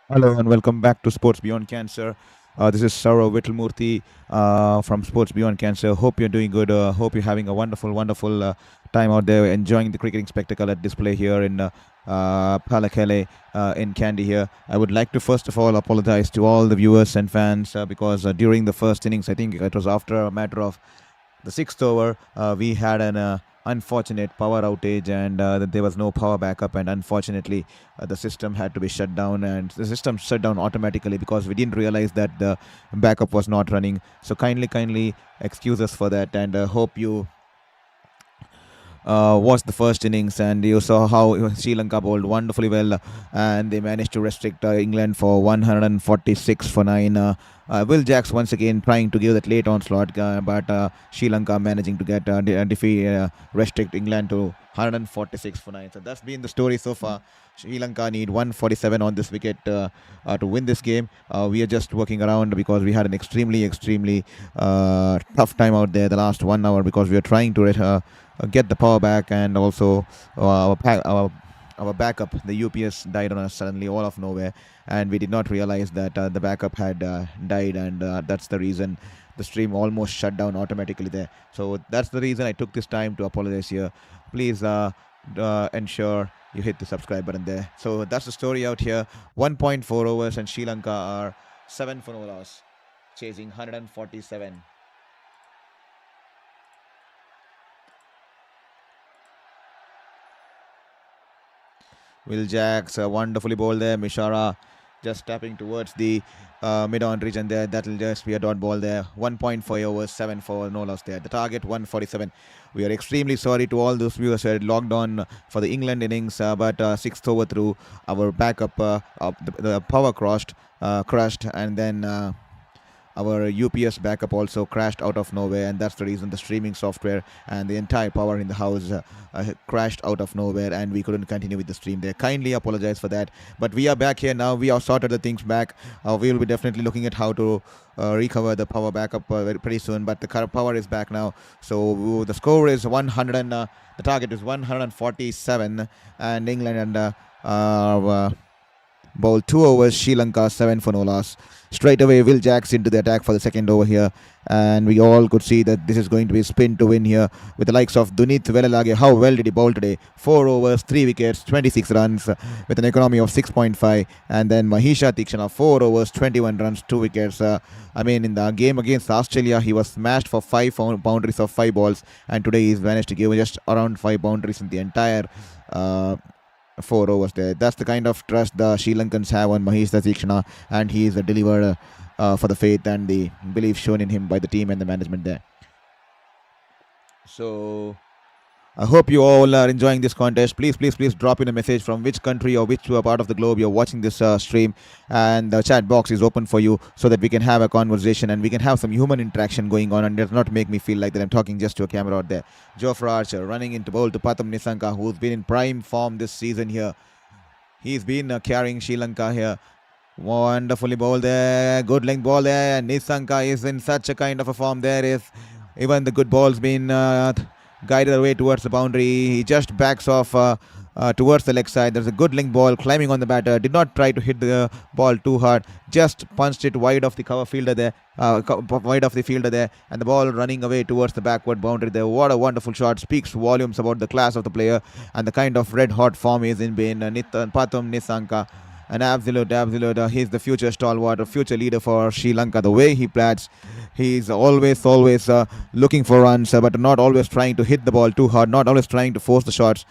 Hello and welcome back to Sports Beyond Cancer. This is Saurav Vittalmurthy from Sports Beyond Cancer. Hope you're doing good. Hope you're having a wonderful time out there, enjoying the cricketing spectacle at display here in Pallekele in Kandy here. I would like to first of all apologize to all the viewers and fans because during the first innings, I think it was after a matter of the sixth over, we had an unfortunate power outage and there was no power backup, and unfortunately the system had to be shut down, and the system shut down automatically because we didn't realize that the backup was not running. So kindly excuse us for that, and hope you watched the first innings and you saw how Sri Lanka bowled wonderfully well, and they managed to restrict England for 146 for 9. Will Jacks once again trying to give that late onslaught, but Sri Lanka managing to get defeat, restrict England to 146 for 9. So that's been the story so far. Sri Lanka need 147 on this wicket to win this game. We are just working around because we had an extremely tough time out there the last 1 hour because we are trying to get the power back, and also our backup, the UPS, died on us suddenly all of nowhere, and we did not realize that the backup had died, and that's the reason the stream almost shut down automatically there. So that's the reason I took this time to apologize here. Please ensure you hit the subscribe button there. So that's the story out here. 1.4 overs and Sri Lanka are 7 for no loss, chasing 147. Will Jacks wonderfully bowled there. Mishara just tapping towards the mid-on region there. That'll just be a dot ball there. 1.5 overs, 7 for no loss there. The target 147. We are extremely sorry to all those viewers who had logged on for the England innings, but sixth over through our backup, the power crushed, and then our UPS backup also crashed out of nowhere, and that's the reason the streaming software and the entire power in the house crashed out of nowhere, and we couldn't continue with the stream there. Kindly apologize for that, but we are back here now. We have sorted the things back. We will be definitely looking at how to recover the power backup pretty soon, but the power is back now. So the score is 100 and the target is 147, and England and bowl 2 overs, Sri Lanka 7 for no loss. Straight away, Will Jacks into the attack for the second over here, and we all could see that this is going to be spin to win here with the likes of Dunith Velalage. How well did he bowl today? 4 overs, 3 wickets, 26 runs with an economy of 6.5, and then Mahisha Tikshana 4 overs, 21 runs, 2 wickets. In the game against Australia, he was smashed for 5 boundaries of 5 balls, and today he's managed to give just around 5 boundaries in the entire 4 overs there. That's the kind of trust the Sri Lankans have on Mahisha Tikshana, and he is a deliverer for the faith and the belief shown in him by the team and the management there. So I hope you all are enjoying this contest. Please drop in a message from which country or which part of the globe you're watching this stream, and the chat box is open for you so that we can have a conversation and we can have some human interaction going on, and does not make me feel like that I'm talking just to a camera out there. Jofra Archer running into bowl to Pathum Nissanka, who's been in prime form this season here. He's been carrying Sri Lanka here. Wonderfully bowled there. Good length ball there. Nissanka is in such a kind of a form there. Is even the good ball's been guided away towards the boundary. He just backs off towards the leg side. There's a good length ball climbing on the batter. Did not try to hit the ball too hard. Just punched it wide of the cover fielder there. Wide of the fielder there, and the ball running away towards the backward boundary there. What a wonderful shot. Speaks volumes about the class of the player and the kind of red hot form he is in being Pathum Nissanka. An absolute. He's the future stalwart, a future leader for Sri Lanka. The way he plays, he's always looking for runs, but not always trying to hit the ball too hard, not always trying to force the shots.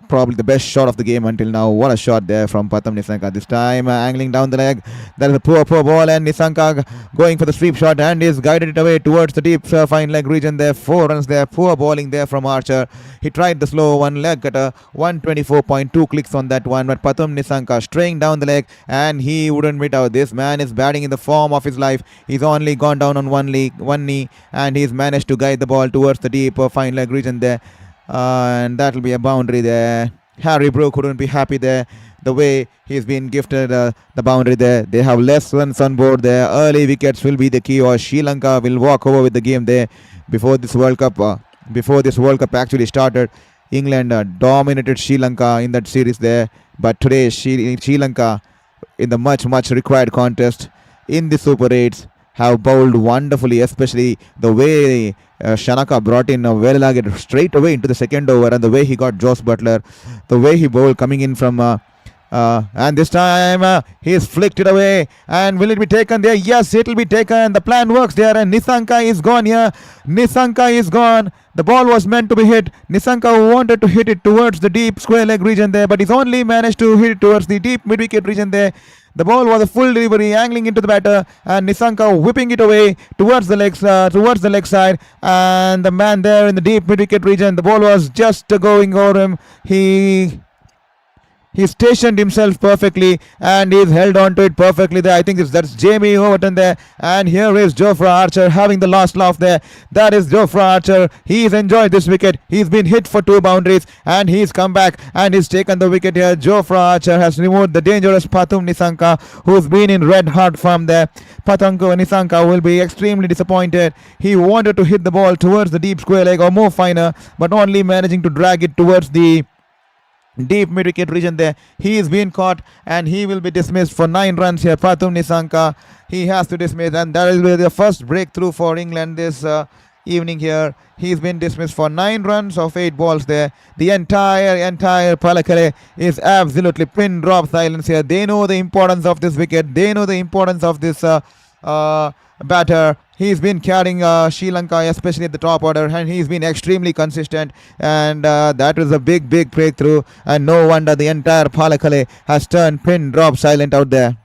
Probably the best shot of the game until now. What a shot there from Pathum Nissanka. This time angling down the leg. That is a poor ball, and Nissanka going for the sweep shot and is guided it away towards the deep fine leg region there. 4 runs there. Poor bowling there from Archer. He tried the slow one leg cutter. 124.2 clicks on that one, but Pathum Nissanka straying down the leg, and he wouldn't meet out. This man is batting in the form of his life. He's only gone down on one knee, and he's managed to guide the ball towards the deep fine leg region there. And that'll be a boundary there. Harry Brook couldn't be happy there. The way he's been gifted the boundary there. They have less runs on board there. Early wickets will be the key, or Sri Lanka will walk over with the game there before this World Cup. Before this World Cup actually started, England dominated Sri Lanka in that series there. But today, Sri Lanka in the much required contest in the Super 8s have bowled wonderfully, especially the way Shanaka brought in a well straight away into the second over, and the way he got Josh Butler, the way he bowled coming in from and this time he's flicked it away. And will it be taken there? Yes, it will be taken. The plan works there. And Nisanka is gone here. Nisanka is gone. The ball was meant to be hit. Nisanka wanted to hit it towards the deep square leg region there, but he's only managed to hit it towards the deep mid wicket region there. The ball was a full delivery, angling into the batter, and Nisanka whipping it away towards the leg side. And the man there in the deep mid wicket region, the ball was just going over him. He stationed himself perfectly and he's held on to it perfectly there. I think that's Jamie Overton there. And here is Jofra Archer having the last laugh there. That is Jofra Archer. He's enjoyed this wicket. He's been hit for 2 boundaries and he's come back and he's taken the wicket here. Jofra Archer has removed the dangerous Pathum Nisanka, who's been in red hot form there. Pathunko Nisanka will be extremely disappointed. He wanted to hit the ball towards the deep square leg or more finer, but only managing to drag it towards the deep mid-wicket region there. He is being caught and he will be dismissed for 9 runs here. Pathum Nisanka, he has to dismiss, and that will be the first breakthrough for England this evening here. He's been dismissed for 9 runs of 8 balls there. The entire Pallekele is absolutely pin drop silence here. They know the importance of this wicket. They know the importance of this batter. He's been carrying Sri Lanka, especially at the top order, and he's been extremely consistent, and that was a big breakthrough, and no wonder the entire Pallekele has turned pin drop silent out there.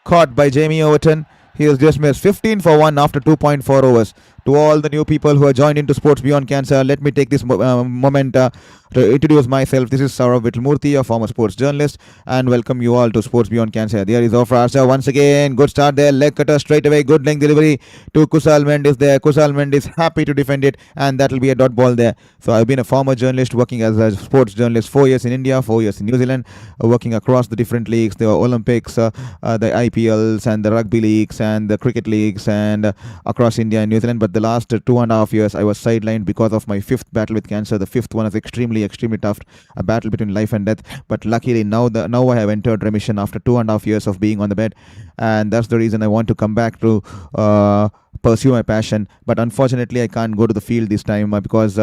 Caught by Jamie Overton. He has just missed 15 for 1 after 2.4 overs. To all the new people who are joined into Sports Beyond Cancer, let me take this moment to introduce myself. This is Saurav Vittalmurthy, a former sports journalist, and welcome you all to Sports Beyond Cancer. There is Jofra Archer once again. Good start there. Leg cutter straight away. Good length delivery to Kusal Mendes there. Kusal Mendes happy to defend it, and that will be a dot ball there. So I've been a former journalist working as a sports journalist 4 years in India, 4 years in New Zealand, working across the different leagues, the Olympics, the IPLs, and the rugby leagues, and the cricket leagues, and across India and New Zealand. But the last 2.5 years I was sidelined because of my 5th battle with cancer. The 5th one is extremely tough, a battle between life and death. But luckily now I have entered remission after 2.5 years of being on the bed, and that's the reason I want to come back to pursue my passion. But unfortunately I can't go to the field this time because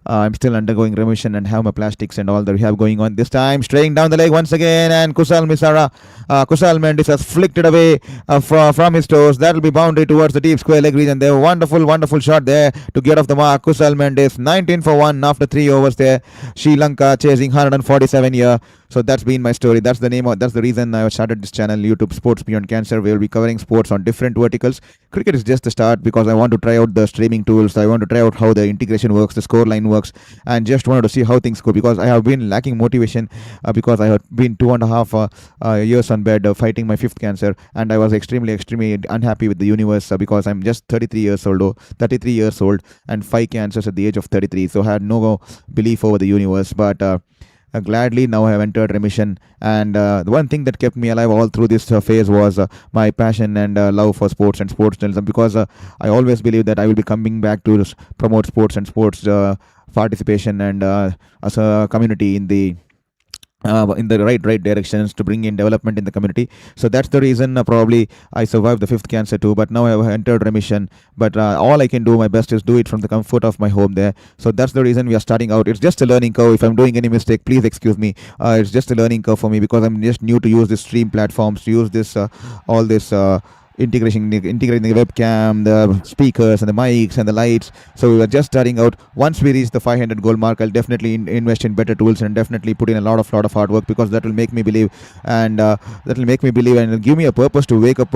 I'm still undergoing remission and have my plastics and all the rehab going on. This time straying down the leg once again, and Kusal Mendes has flicked it away from his toes. That will be boundary towards the deep square leg region there. Wonderful shot there to get off the mark. Kusal Mendes 19 for 1 after 3 overs there. Sri Lanka chasing 147 here. So that's been my story. That's the reason I started this channel, YouTube Sports Beyond Cancer. We will be covering sports on different verticals. Cricket is just the start because I want to try out the streaming tools. I want to try out how the integration works, the score line works, and just wanted to see how things go, because I have been lacking motivation because I have been 2.5 years on bed fighting my 5th cancer, and I was extremely unhappy with the universe because I'm just 33 years old and 5 cancers at the age of 33. So I had no belief over the universe, but gladly now I have entered remission, and the one thing that kept me alive all through this phase was my passion and love for sports and sports journalism, because I always believe that I will be coming back to promote sports and sports participation and as a community in the right directions to bring in development in the community. So that's the reason probably I survived the 5th cancer too, but now I have entered remission. But all I can do my best is do it from the comfort of my home there. So that's the reason we are starting out. It's just a learning curve. If I'm doing any mistake, please excuse me. It's just a learning curve for me because I'm just new to use this stream platforms, to use this all this integrating the webcam, the speakers and the mics and the lights. So we were just starting out. Once we reach the 500 goal mark, I'll definitely invest in better tools and definitely put in a lot of hard work, because that will make me believe, and it'll give me a purpose to wake up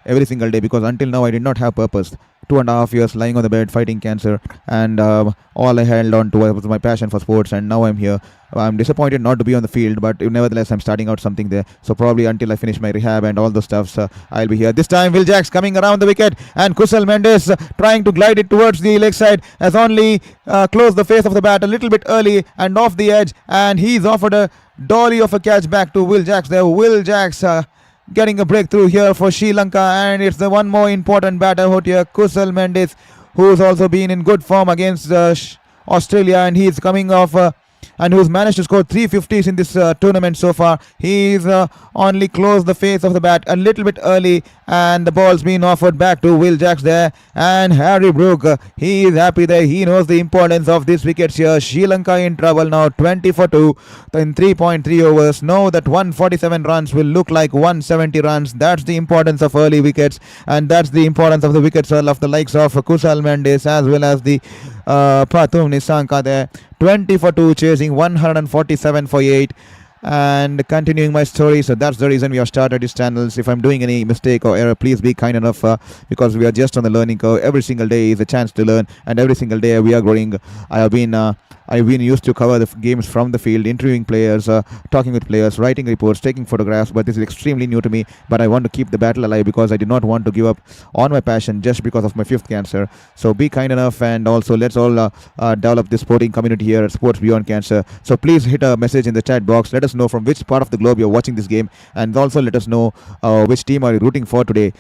every single day, because until now I did not have purpose. 2.5 years lying on the bed fighting cancer, and all I held on to was my passion for sports, and now I'm here. I'm disappointed not to be on the field, but nevertheless I'm starting out something there. So probably until I finish my rehab and all those stuff, I'll be here. This time Will Jacks coming around the wicket, and Kusal Mendes trying to glide it towards the leg side, has only closed the face of the bat a little bit early and off the edge, and he's offered a dolly of a catch back to Will Jacks there. Will Jacks getting a breakthrough here for Sri Lanka, and it's the one more important batter out here, Kusal Mendes, who's also been in good form against Australia, and he's coming off. And who's managed to score 350s in this tournament so far. He's only closed the face of the bat a little bit early, and the ball's been offered back to Will Jacks there. And Harry Brook, he is happy there. He knows the importance of these wickets here. Sri Lanka in trouble now, 20 for 2 in 3.3 overs. Know that 147 runs will look like 170 runs. That's the importance of early wickets, and that's the importance of the wickets of the likes of Kusal Mendes as well as the Pathum Nissanka there. 20 for 2, chasing 147 for 8. And continuing my story, so that's the reason we have started these channels. If I'm doing any mistake or error, please be kind enough, because we are just on the learning curve. Every single day is a chance to learn, and every single day we are growing. I've been used to cover the games from the field, interviewing players, talking with players, writing reports, taking photographs, but this is extremely new to me. But I want to keep the battle alive because I do not want to give up on my passion just because of my 5th cancer. So be kind enough, and also let's all develop this sporting community here at Sports Beyond Cancer. So please hit a message in the chat box. Let us know from which part of the globe you're watching this game, and also let us know which team are you rooting for today.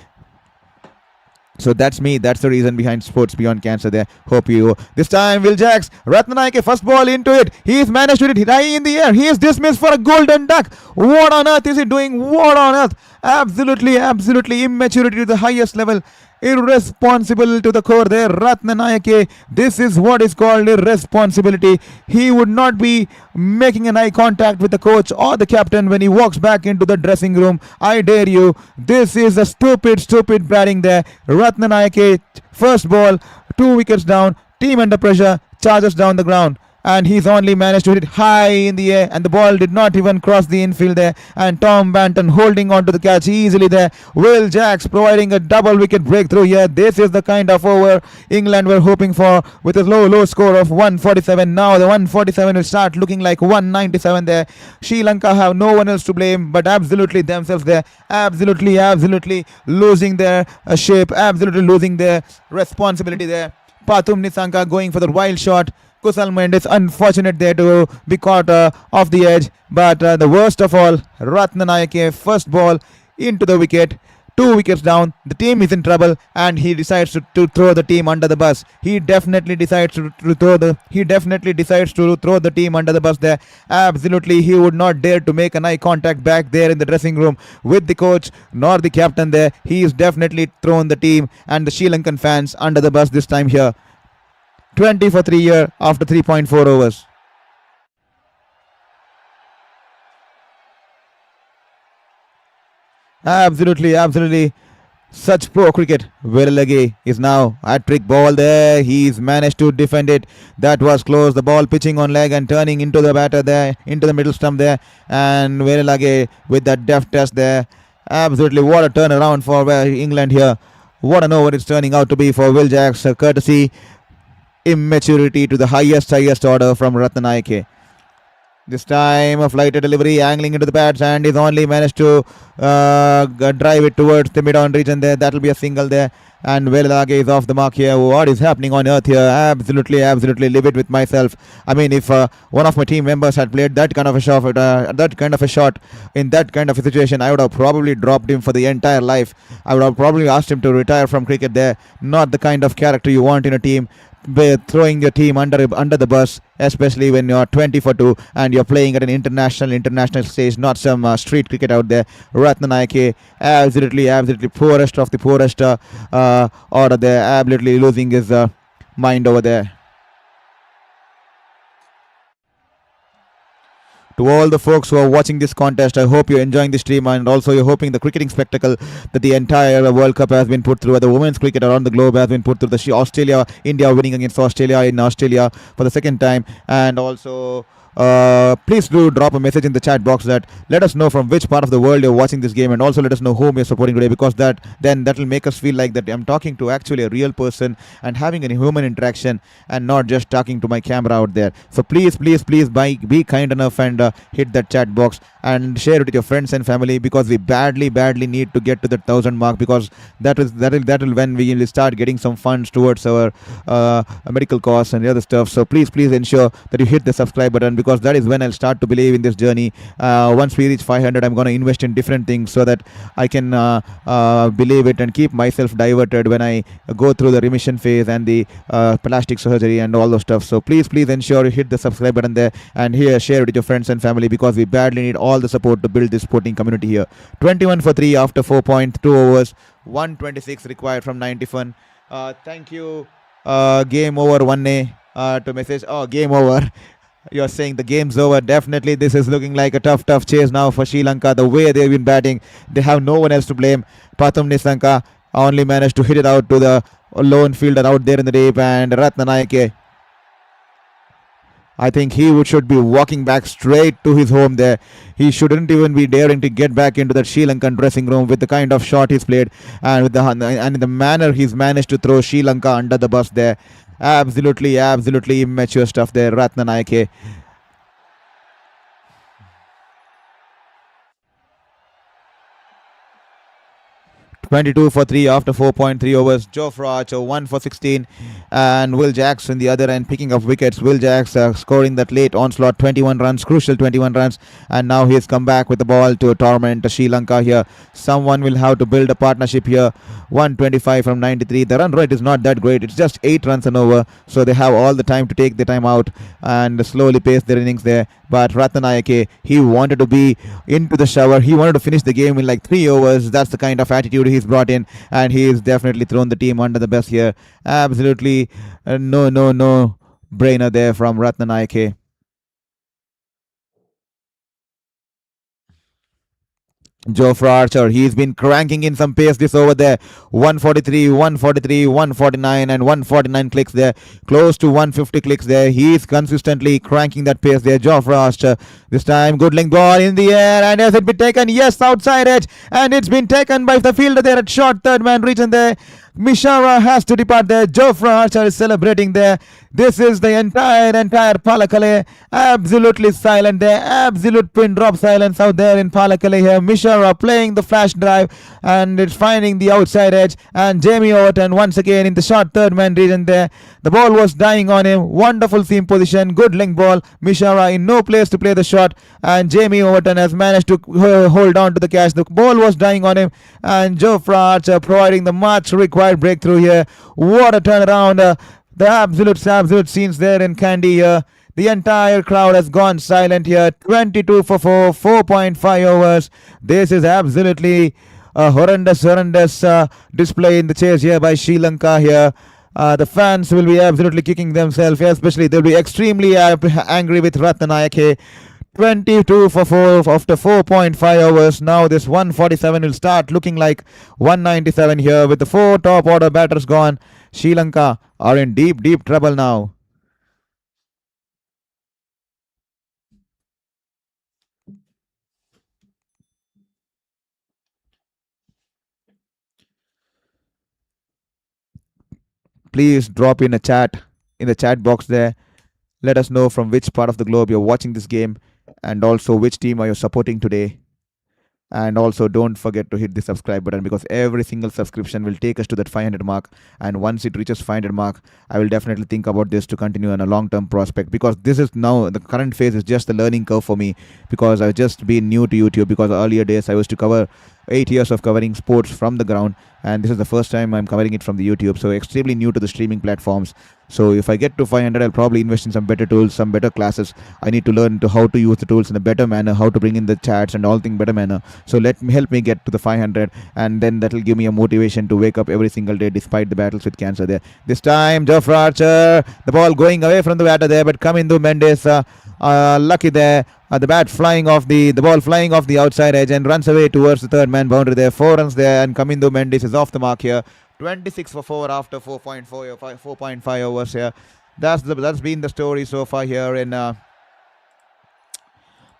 So that's me. That's the reason behind Sports Beyond Cancer there. Hope you. This time, Will Jacks. Ratnanaike, first ball into it. He's managed to hit it high in the air. He is dismissed for a golden duck. What on earth is he doing? What on earth? Absolutely immaturity to the highest level. Irresponsible to the core there, Ratnanaike. This is what is called irresponsibility. He would not be making an eye contact with the coach or the captain when he walks back into the dressing room. I dare you. This is a stupid batting there. Ratnanaike, first ball, 2 wickets down, team under pressure, charges down the ground. And he's only managed to hit it high in the air, and the ball did not even cross the infield there. And Tom Banton holding on to the catch easily there. Will Jacks providing a double wicket breakthrough here. This is the kind of over England were hoping for, with a low score of 147. Now the 147 will start looking like 197 there. Sri Lanka have no one else to blame but absolutely themselves there. Absolutely losing their shape, absolutely losing their responsibility there. Pathum Nissanka going for the wild shot. Kusal Mendes unfortunate there to be caught off the edge, but the worst of all, Ratnanaike, first ball into the wicket, 2 wickets down. The team is in trouble, and he decides to throw the team under the bus. He definitely decides to throw the team under the bus there. Absolutely, he would not dare to make an eye contact back there in the dressing room with the coach nor the captain there. He is definitely thrown the team and the Sri Lankan fans under the bus this time here. 20 for 3 here after 3.4 overs. Absolutely such poor cricket. Pallekele is now hat-trick ball there. He's managed to defend it. That was close. The ball pitching on leg and turning into the batter there, into the middle stump there. And Pallekele with that deft test there. Absolutely, what a turnaround for England here. What an over it's turning out to be for Will Jacks, courtesy immaturity to the highest order from Ratnanaike. This time a flighted delivery, angling into the bats, and he's only managed to drive it towards the mid-on region there. That will be a single there, and Pallekele is off the mark here. What is happening on earth here? Absolutely livid with myself. I mean, if one of my team members had played that kind of a shot, in that kind of a situation, I would have probably dropped him for the entire life. I would have probably asked him to retire from cricket there. Not the kind of character you want in a team. Throwing your team under the bus, especially when you're 20 for 2 and you're playing at an international stage, not some street cricket out there. Ratnanaike, absolutely poorest of the poorest order there, absolutely losing his mind over there. To all the folks who are watching this contest, I hope you're enjoying the stream, and also you're hoping the cricketing spectacle that the entire World Cup has been put through, the women's cricket around the globe has been put through, the India winning against Australia in Australia for the second time, and also please do drop a message in the chat box that let us know from which part of the world you're watching this game, and also let us know whom you're supporting today, because that will make us feel like that I'm talking to actually a real person and having a human interaction and not just talking to my camera out there. So please be kind enough and hit that chat box. and share it with your friends and family, because we badly need to get to the 1,000 mark, because that will when we will start getting some funds towards our medical costs and the other stuff. So please ensure that you hit the subscribe button, because that is when I'll start to believe in this journey. Once we reach 500, I'm going to invest in different things so that I can believe it and keep myself diverted when I go through the remission phase and the plastic surgery and all those stuff. So please ensure you hit the subscribe button there, and here share it with your friends and family, because we badly need all the support to build this sporting community here. 21 for 3 after 4.2 overs, 126 required from 91. Thank you. Game over 1A to message. Oh, game over. You're saying the game's over. Definitely, this is looking like a tough chase now for Sri Lanka. The way they've been batting, they have no one else to blame. Pathum Nissanka only managed to hit it out to the lone fielder out there in the deep, and Ratnanayake, I think he should be walking back straight to his home there. He shouldn't even be daring to get back into that Sri Lankan dressing room with the kind of shot he's played, and with the manner he's managed to throw Sri Lanka under the bus there. Absolutely immature stuff there, Ratnanayake. 22 for 3 after 4.3 overs. Jofra Archer 1 for 16, and Will Jacks in the other end picking up wickets. Will Jacks scoring that late onslaught, 21 runs, crucial 21 runs, and now he's come back with the ball to torment Sri Lanka here. Someone will have to build a partnership here. 125 from 93. The run rate is not that great. It's just 8 runs an over, so they have all the time to take the time out and slowly pace their innings there. But Ratnanayake, he wanted to be into the shower. He wanted to finish the game in like 3 overs. That's the kind of attitude he's brought in, and he's definitely thrown the team under the bus here. Absolutely no brainer there from Ratnanayake. Jofra Archer, he's been cranking in some pace this over there. 143, 149, and 149 clicks there. Close to 150 clicks there. He's consistently cranking that pace there. Jofra Archer, this time good length ball in the air, and has it been taken? Yes, outside edge, and it's been taken by the fielder there at short third man region there. Mishara has to depart there. Jofra Archer is celebrating there. This is the entire Pallekele. Absolutely silent there. Absolute pin drop silence out there in Pallekele here. Mishara playing the flash drive, and it's finding the outside edge. And Jamie Overton once again in the short third man region there. The ball was dying on him. Wonderful seam position. Good length ball. Mishara in no place to play the shot. And Jamie Overton has managed to hold on to the catch. The ball was dying on him. And Jofra Archer providing the much required breakthrough here. What a turnaround. The absolute scenes there in Kandy here. The entire crowd has gone silent here. 22 for 4, 4.5 overs. This is absolutely a horrendous display in the chase here by Sri Lanka here. The fans will be absolutely kicking themselves, especially they'll be extremely angry with Ratnanayake. 22 for 4 after 4.5 overs. Now this 147 will start looking like 197 here with the 4 top order batters gone. Sri Lanka are in deep trouble now. Please drop in the chat box there. Let us know from which part of the globe you're watching this game, and also which team are you supporting today. And also don't forget to hit the subscribe button, because every single subscription will take us to that 500 mark, and once it reaches 500 mark, I will definitely think about this to continue on a long-term prospect, because this is now the current phase is just a learning curve for me, because I've just been new to YouTube, because earlier days I used to cover 8 years of covering sports from the ground, and this is the first time I'm covering it from the YouTube, so extremely new to the streaming platforms. So if I get to 500, I'll probably invest in some better tools, some better classes. I need to learn how to use the tools in a better manner, how to bring in the chats and all things better manner. So help me get to the 500, and then that'll give me a motivation to wake up every single day despite the battles with cancer there. This time, Jofra Archer, the ball going away from the batter there, but Kamindu Mendes lucky there. The ball flying off the outside edge and runs away towards the third man boundary there. 4 runs there, and Kamindu Mendes is off the mark here. 26 for 4 after 4.5 overs here. That's been the story so far here in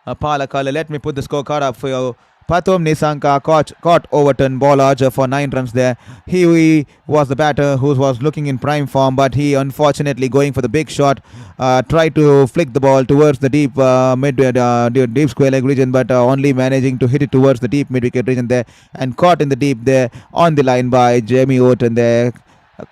Pallekele. Let me put the scorecard up for you. Pathum Nisanka caught Overton ball archer for 9 runs there. He was the batter who was looking in prime form, but he unfortunately going for the big shot, tried to flick the ball towards the deep deep square leg region, but only managing to hit it towards the deep mid wicket region there, and caught in the deep there on the line by Jamie Overton there.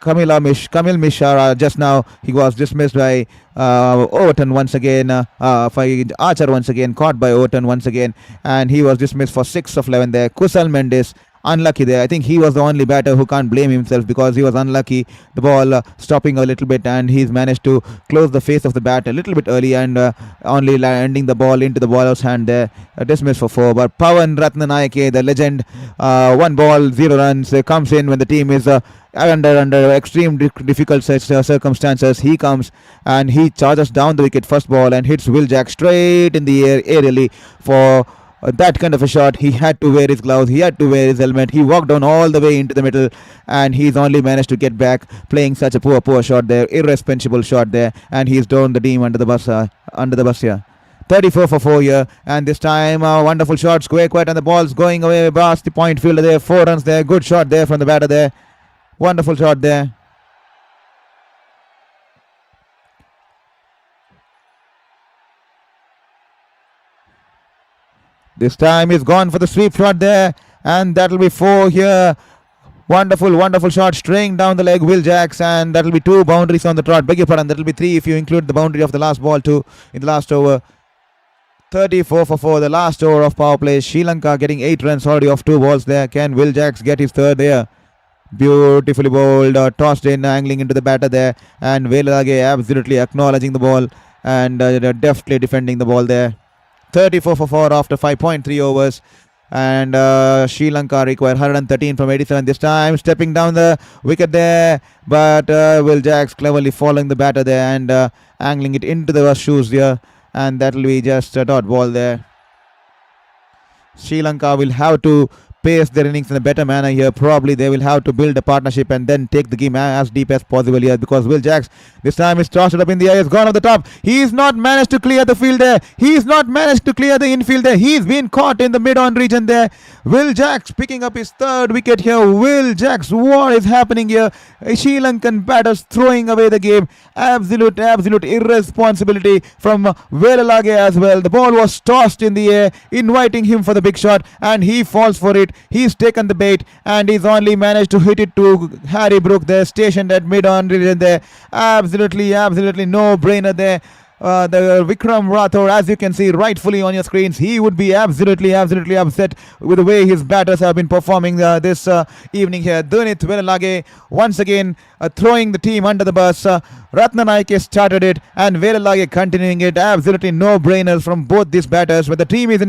Kamil Mishra just now he was dismissed by Overton once again. By Archer once again, caught by Overton once again, and he was dismissed for 6 of 11 there. Kusal Mendes unlucky there. I think he was the only batter who can't blame himself because he was unlucky. The ball stopping a little bit, and he's managed to close the face of the bat a little bit early, and only landing the ball into the bowler's hand there. Dismissed for 4. But Pawan Ratnanayake, the legend, 1 ball, 0 runs, comes in when the team is under extreme difficult circumstances. He comes and he charges down the wicket first ball and hits Will Jack straight in the air aerially for that kind of a shot. He had to wear his gloves, he had to wear his helmet, he walked down all the way into the middle, and he's only managed to get back playing such a poor shot there, irresponsible shot there, and he's down the team under the bus here. 34 for 4 here, and this time wonderful shot, square quiet, and the ball's going away past the point fielder there. 4 runs there, good shot there from the batter there, wonderful shot there. This time he's gone for the sweep shot there, and that'll be 4 here. Wonderful shot, straying down the leg, Will Jacks, and that'll be 2 boundaries on the trot. Beg your pardon, that'll be 3 if you include the boundary of the last ball too in the last over. 34 for 4, the last over of power play. Sri Lanka getting 8 runs already off 2 balls there. Can Will Jacks get his third there? Beautifully bowled, tossed in, angling into the batter there, and Velage absolutely acknowledging the ball and deftly defending the ball there. 34 for 4 after 5.3 overs, and Sri Lanka require 113 from 87 this time. Stepping down the wicket there, but Will Jacks cleverly following the batter there and angling it into the shoes there, and that will be just a dot ball there. Sri Lanka will have to pace their innings in a better manner here. Probably they will have to build a partnership and then take the game as deep as possible here, because Will Jacks this time is tossed it up in the air. It's gone off the top. He's not managed to clear the field there. He's not managed to clear the infield there. He's been caught in the mid-on region there. Will Jacks picking up his third wicket here. Will Jacks, what is happening here? Sri Lankan batters throwing away the game. Absolute irresponsibility from Velalage as well. The ball was tossed in the air, inviting him for the big shot, and he falls for it. He's taken the bait, and he's only managed to hit it to Harry Brook there, stationed at mid-on region there. Absolutely no brainer there. The Vikram Rathore, as you can see rightfully on your screens, he would be absolutely upset with the way his batters have been performing this evening here. Dunit Velalage once again throwing the team under the bus. Ratnanayake started it, and Velalage continuing it. Absolutely no brainers from both these batters. But the team is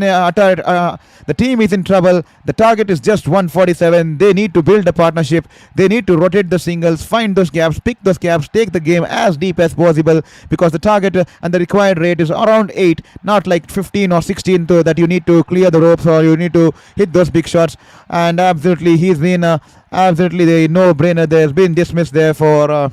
in trouble. The target is just 147. They need to build a partnership. They need to rotate the singles, find those gaps, pick those gaps, take the game as deep as possible, because the target and the required rate is around 8, not like 15 or 16 that you need to clear the ropes or you need to hit those big shots. And absolutely he's been absolutely the no-brainer there. Has been dismissed there for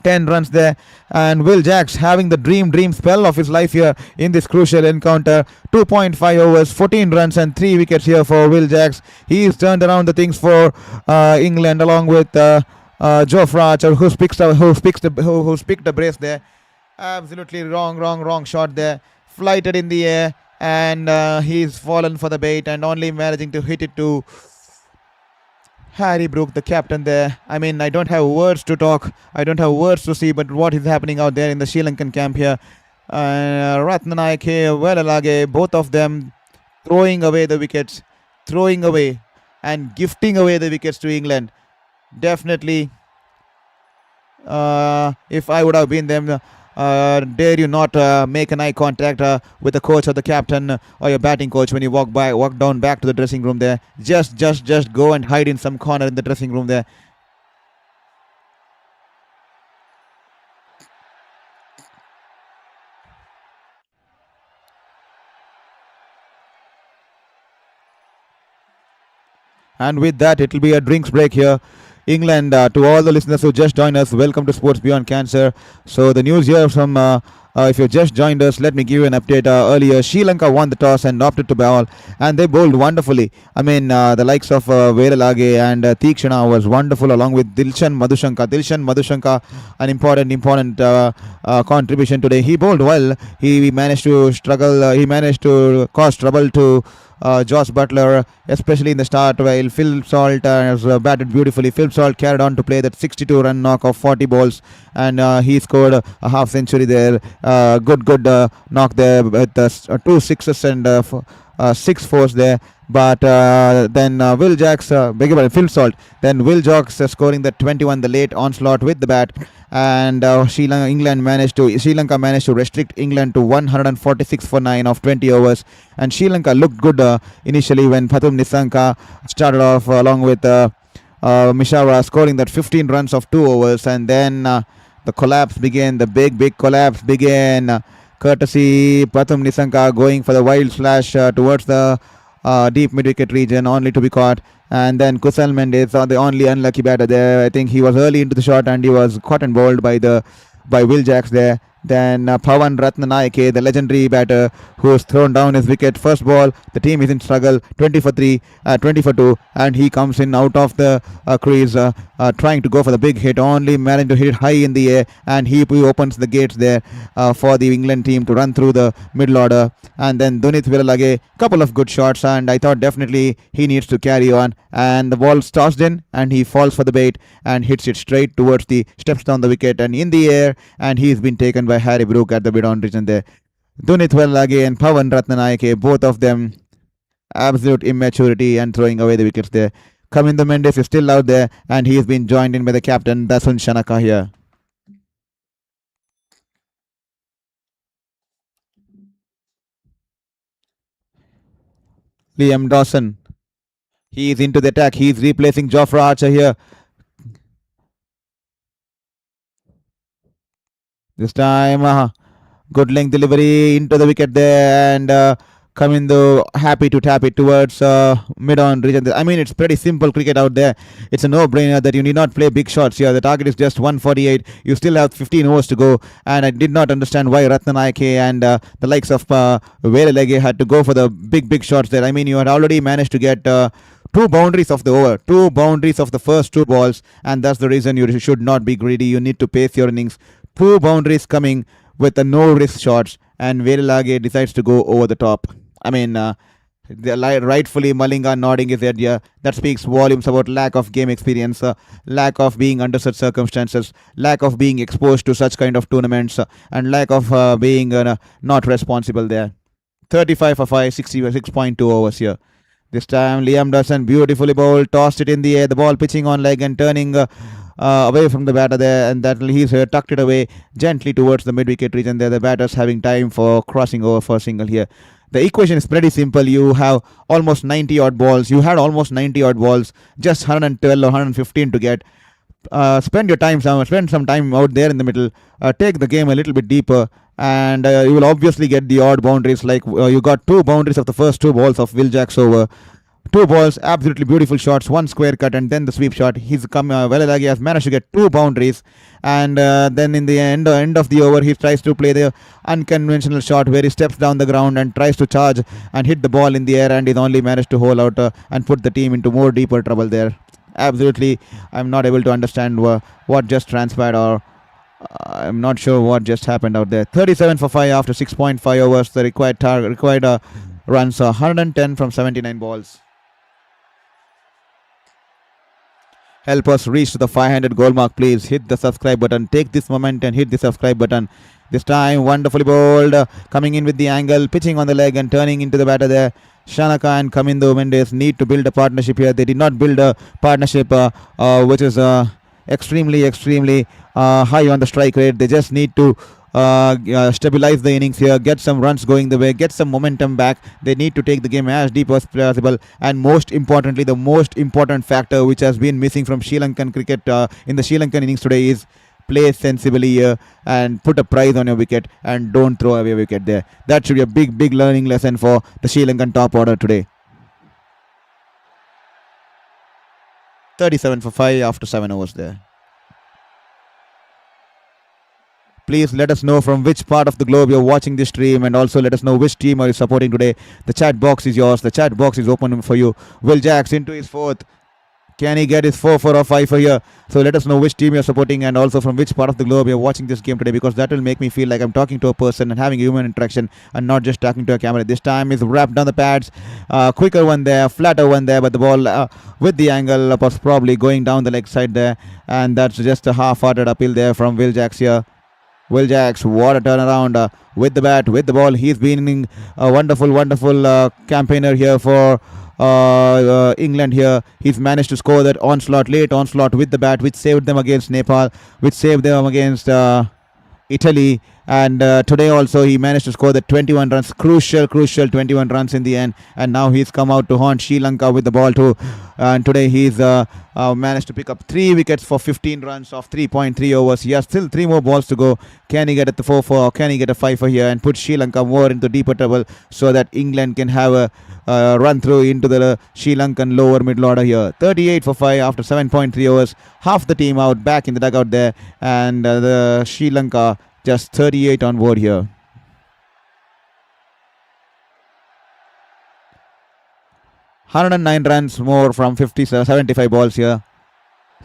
10 runs there, and Will Jacks having the dream spell of his life here in this crucial encounter. 2.5 overs, 14 runs and 3 wickets here for Will Jacks. He's turned around the things for England, along with Jofra Archer, who's picked the brace there. Absolutely wrong shot there, flighted in the air, and he's fallen for the bait and only managing to hit it to Harry Brook, the captain there. I mean, I don't have words to talk. I don't have words to see, but what is happening out there in the Sri Lankan camp here. Ratnanayake, Velalage, both of them throwing away the wickets, throwing away and gifting away the wickets to England. Definitely, if I would have been them, dare you not make an eye contact with the coach or the captain or your batting coach when you walk down back to the dressing room there. Just go and hide in some corner in the dressing room there. And with that, it will be a drinks break here. England, to all the listeners who just joined us, welcome to Sports Beyond Cancer. So, the news here from if you just joined us, let me give you an update. Earlier, Sri Lanka won the toss and opted to bowl, and they bowled wonderfully. I mean, the likes of Veeralage and Teekshana was wonderful, along with Dilshan Madhushanka. Dilshan Madhushanka, an important contribution today. He bowled well. He managed to struggle. He managed to cause trouble to Josh Butler, especially in the start, while Phil Salt has batted beautifully. Phil Salt carried on to play that 62-run knock of 40 balls, and he scored a half century there. Good knock there with two sixes and six fours there. But then Will Jacks, beg your pardon, Phil Salt, then Will Jacks scoring the 21, the late onslaught with the bat, and Sri Lanka managed to restrict England to 146 for 9 of 20 overs, and Sri Lanka looked good initially when Pathum Nissanka started off along with Mishara scoring that 15 runs of 2 overs, and then the collapse began, the big collapse began, courtesy Pathum Nissanka going for the wild slash towards the deep mid-wicket region, only to be caught. And then Kusal Mendes, the only unlucky batter there. I think he was early into the shot and he was caught and bowled by Will Jacks there. Then Pawan Ratnanayake, the legendary batter, who has thrown down his wicket. First ball, the team is in struggle, 20 for 3, 20 for 2, and he comes in out of the crease, trying to go for the big hit, only managed to hit it high in the air, and he opens the gates there for the England team to run through the middle order. And then Dunith Vilalage, couple of good shots, and I thought definitely he needs to carry on. And the ball's tossed in, and he falls for the bait and hits it straight towards the steps down the wicket and in the air, and he's been taken by Harry Brook at the mid-on region there. Dunith Vilalage and Pawan Ratnanayake, both of them absolute immaturity and throwing away the wickets there. Kamindu Mendes is still out there, and he has been joined in by the captain Dasun Shanaka here. Liam Dawson, he is into the attack. He is replacing Jofra Archer here. This time, good length delivery into the wicket there, and Kamindu happy to tap it towards mid-on region. I mean, it's pretty simple cricket out there. It's a no-brainer that you need not play big shots here. The target is just 148. You still have 15 overs to go, and I did not understand why Ratnanayake and the likes of Veeralage had to go for the big shots there. I mean, you had already managed to get two boundaries of the over, two boundaries of the first two balls, and that's the reason you should not be greedy. You need to pace your innings. Two boundaries coming with the no-risk shots, and Veeralage decides to go over the top. I mean, rightfully Malinga nodding his head here. That speaks volumes about lack of game experience, lack of being under such circumstances, lack of being exposed to such kind of tournaments, and lack of being not responsible there. 35 for 5, 66.2 overs here. This time Liam Dawson beautifully bowled, tossed it in the air, the ball pitching on leg and turning away from the batter there, and that he's tucked it away gently towards the mid-wicket region there. The batter's having time for crossing over for a single here. The equation is pretty simple. You have almost 90 odd balls. You had almost 90 odd balls, just 112 or 115 to get. Spend some time out there in the middle. Take the game a little bit deeper, and you will obviously get the odd boundaries. Like you got two boundaries of the first two balls of Will Jacks over. Two balls, absolutely beautiful shots, one square cut and then the sweep shot. He's come, Velalage has managed to get two boundaries, and then in the end of the over, he tries to play the unconventional shot where he steps down the ground and tries to charge and hit the ball in the air, and he's only managed to hole out and put the team into more deeper trouble there. Absolutely, I'm not able to understand what just transpired, or I'm not sure what just happened out there. 37 for 5 after 6.5 overs. The required runs 110 from 79 balls. Help us reach to the 500 goal mark, please. Hit the subscribe button. Take this moment and hit the subscribe button. This time, wonderfully bowled. Coming in with the angle, pitching on the leg and turning into the batter there. Shanaka and Kamindu Mendes need to build a partnership here. They did not build a partnership which is extremely high on the strike rate. They just need to stabilize the innings here, get some runs going the way, get some momentum back. They need to take the game as deep as possible, and most importantly, the most important factor which has been missing from Sri Lankan cricket in the Sri Lankan innings today is play sensibly here and put a prize on your wicket and don't throw away a wicket there. That should be a big learning lesson for the Sri Lankan top order today. 37 for 5 after 7 overs there. Please let us know from which part of the globe you're watching this stream, and also let us know which team are you supporting today. The chat box is yours. The chat box is open for you. Will Jacks into his fourth. Can he get his 4 or 5 for here? So let us know which team you're supporting and also from which part of the globe you're watching this game today, because that will make me feel like I'm talking to a person and having a human interaction and not just talking to a camera. This time is wrapped down the pads. Quicker one there, flatter one there, but the ball with the angle was probably going down the leg side there, and that's just a half-hearted appeal there from Will Jacks here. Will Jacks, what a turnaround with the bat, with the ball. He's been a wonderful campaigner here for England here. He's managed to score that late onslaught with the bat, which saved them against Nepal, which saved them against Italy. And today also he managed to score the 21 runs, crucial 21 runs in the end. And now he's come out to haunt Sri Lanka with the ball too. And today he's managed to pick up 3 wickets for 15 runs of 3.3 overs. He has still 3 more balls to go. Can he get at the 4 for, or can he get a 5 for here and put Sri Lanka more into deeper trouble so that England can have a run through into the Sri Lankan lower middle order here. 38 for 5 after 7.3 overs. Half the team out, back in the dugout there. And the Sri Lanka just 38 on board here. (109 runs more from 75 balls here.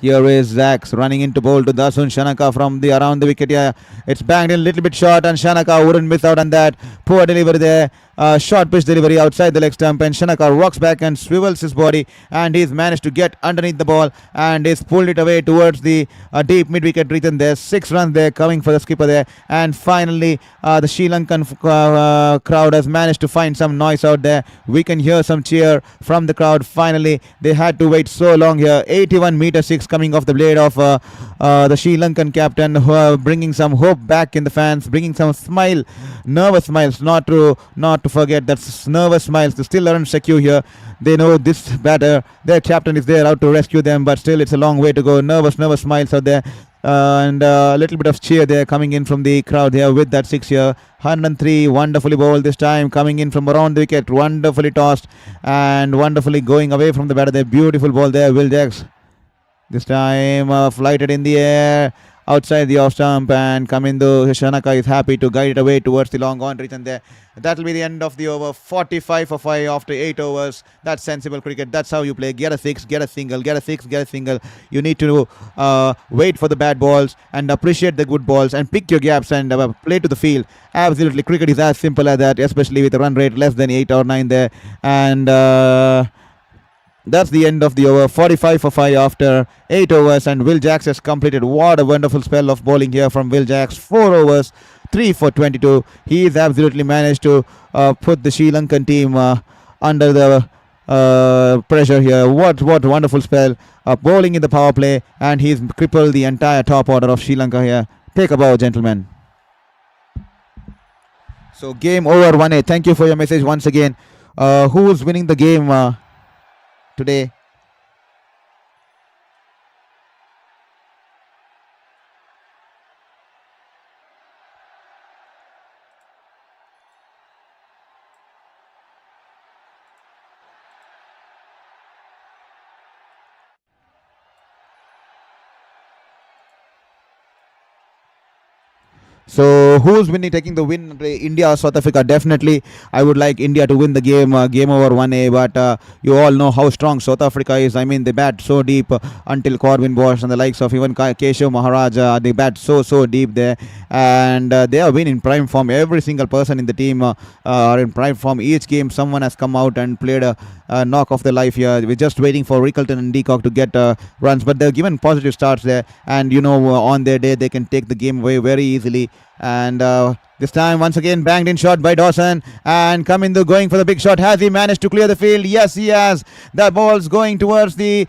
Here is Zax running into bowl to Dasun Shanaka from the around the wicket. Yeah, it's banged in a little bit short, and Shanaka wouldn't miss out on that. Poor delivery there. Short pitch delivery outside the leg stump, and Shanaka rocks back and swivels his body, and he's managed to get underneath the ball and he's pulled it away towards the deep mid-wicket region. There's 6 runs there coming for the skipper there, and finally the Sri Lankan crowd has managed to find some noise out there. We can hear some cheer from the crowd. Finally, they had to wait so long here. 81 meter 6 coming off the blade of the Sri Lankan captain, who are bringing some hope back in the fans, bringing some smile, nervous smiles, not to forget that nervous smiles. They still aren't secure here. They know this batter, their captain is there out to rescue them, but still it's a long way to go. Nervous smiles out there, and a little bit of cheer there coming in from the crowd here with that 6 here. 103, wonderfully bowled this time, coming in from around the wicket, wonderfully tossed and wonderfully going away from the batter there. Beautiful ball there, Will Jacks. This time flighted in the air outside the off stump, and Kamindu Shanaka is happy to guide it away towards the long on region there. That will be the end of the over. 45 for 5 after 8 overs. That's sensible cricket. That's how you play. Get a 6, get a single, get a 6, get a single. You need to wait for the bad balls and appreciate the good balls and pick your gaps and play to the field. Absolutely, cricket is as simple as that, especially with a run rate less than 8 or 9 there. And that's the end of the over. 45 for 5 after 8 overs, and Will Jacks has completed. What a wonderful spell of bowling here from Will Jacks. 4 overs, 3 for 22. He has absolutely managed to put the Sri Lankan team under the pressure here. What wonderful spell of bowling in the power play, and he's crippled the entire top order of Sri Lanka here. Take a bow, gentlemen. So game over 1-A. Thank you for your message once again. Who's winning the game today? So who's winning, taking the win? India or South Africa? Definitely I would like India to win the game, game over 1-A, but you all know how strong South Africa is. I mean, they bat so deep until Corbin Bosch and the likes of even Keshav Maharaj. They bat so deep there, and they have been in prime form. Every single person in the team are in prime form. Each game someone has come out and played a knock of the life here. We're just waiting for Rickleton and Deacock to get runs, but they're given positive starts there, and you know, on their day they can take the game away very easily. And this time once again banged in shot by Dawson, and Kamindu going for the big shot. Has he managed to clear the field? Yes, he has. The ball's going towards the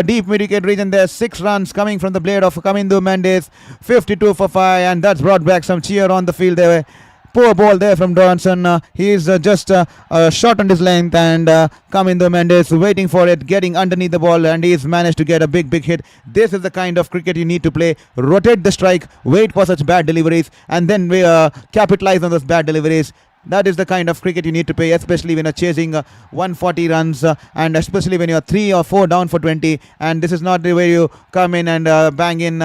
deep mid-wicket region. There's 6 runs coming from the blade of Kamindu Mendes. 52 for 5, and that's brought back some cheer on the field there. Poor ball there from Johnson. He's just shortened his length, and Kamindu Mendes waiting for it, getting underneath the ball, and he's managed to get a big hit. This is the kind of cricket you need to play. Rotate the strike, wait for such bad deliveries, and then capitalize on those bad deliveries. That is the kind of cricket you need to play, especially when you're chasing 140 runs, and especially when you're 3 or 4 down for 20. And this is not the way you come in and bang in,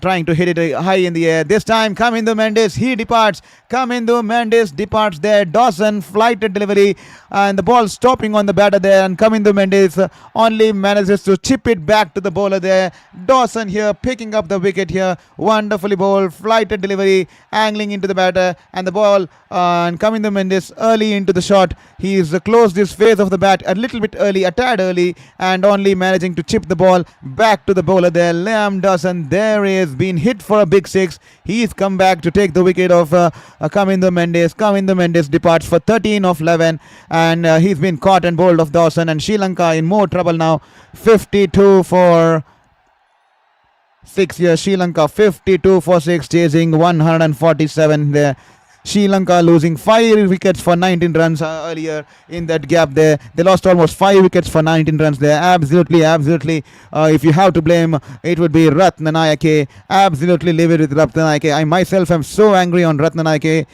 trying to hit it high in the air. This time, Kamindu Mendes, he departs. Kamindu Mendes departs there. Dawson, flighted delivery, and the ball stopping on the batter there. And Kamindu Mendes only manages to chip it back to the bowler there. Dawson here picking up the wicket here. Wonderfully bowled, flighted delivery, angling into the batter, and the ball and Kamindu Mendes early into the shot. He's closed his face of the bat a little bit early, a tad early, and only managing to chip the ball back to the bowler there. Liam Dawson there is been hit for a big six. He's come back to take the wicket of Kamindu Mendes. Kamindu Mendes departs for 13 of 11, and he's been caught and bowled of Dawson, and Sri Lanka in more trouble now. 52 for 6 here. Sri Lanka 52 for 6, chasing 147 there. Sri Lanka losing 5 wickets for 19 runs earlier in that gap there. They lost almost 5 wickets for 19 runs there. Absolutely. If you have to blame, it would be Ratnanayake. Absolutely livid with Ratnanayake. I myself am so angry on Ratnanayake.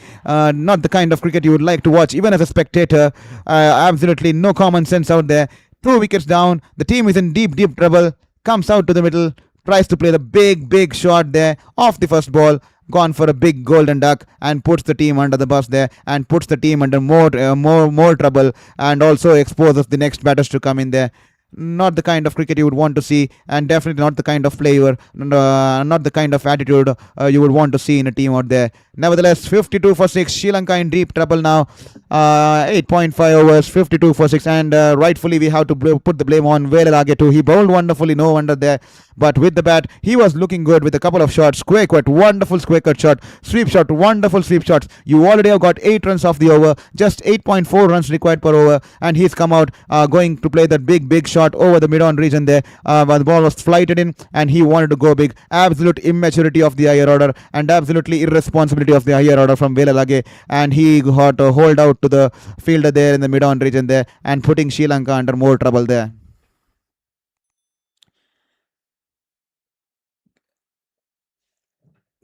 Not the kind of cricket you would like to watch, even as a spectator. Absolutely no common sense out there. 2 wickets down. The team is in deep trouble. Comes out to the middle. Tries to play the big shot there off the first ball. Gone for a big golden duck and puts the team under the bus there, and puts the team under more trouble, and also exposes the next batters to come in there. Not the kind of cricket you would want to see, and definitely not the kind of player, not the kind of attitude you would want to see in a team out there. Nevertheless, 52 for 6. Sri Lanka in deep trouble now. 8.5 overs, 52 for 6, and rightfully we have to put the blame on Pallekele too. He bowled wonderfully, no wonder there. But with the bat, he was looking good with a couple of shots. Square cut, wonderful square cut shot. Sweep shot, wonderful sweep shots. You already have got 8 runs off the over. Just 8.4 runs required per over. And he's come out going to play that big shot over the mid-on region there. But the ball was flighted in, and he wanted to go big. Absolute immaturity of the higher order, and absolutely irresponsibility of the higher order from Pallekele. And he got a hold out to the fielder there in the mid-on region there, and putting Sri Lanka under more trouble there.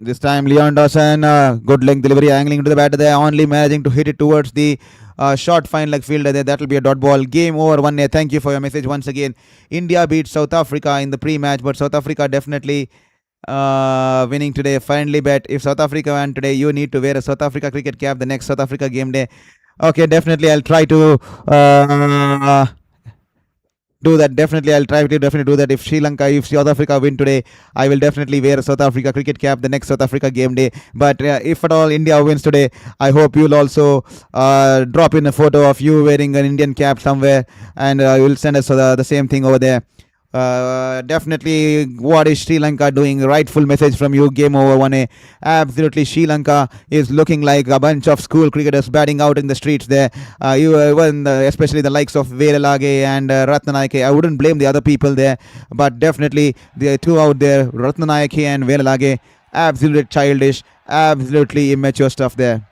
This time Leon Dawson, good length delivery, angling into the batter there, only managing to hit it towards the short fine leg fielder there. That will be a dot ball. Game over, 1 Thank you for your message once again. India beats South Africa in the pre-match, but South Africa definitely winning today. Finally bet, if South Africa won today, you need to wear a South Africa cricket cap the next South Africa game day. Okay, definitely I'll try to do that. I'll try to do that. If South Africa win today, I will definitely wear a South Africa cricket cap the next South Africa game day. But if at all India wins today, I hope you'll also drop in a photo of you wearing an Indian cap somewhere, and you'll send us the same thing over there. Definitely, what is Sri Lanka doing? Rightful message from you. Game over, 1 Absolutely, Sri Lanka is looking like a bunch of school cricketers batting out in the streets there. Especially the likes of Pallekele and Ratnanayake. I wouldn't blame the other people there, but definitely the two out there, Ratnanayake and Pallekele, absolutely childish, absolutely immature stuff there.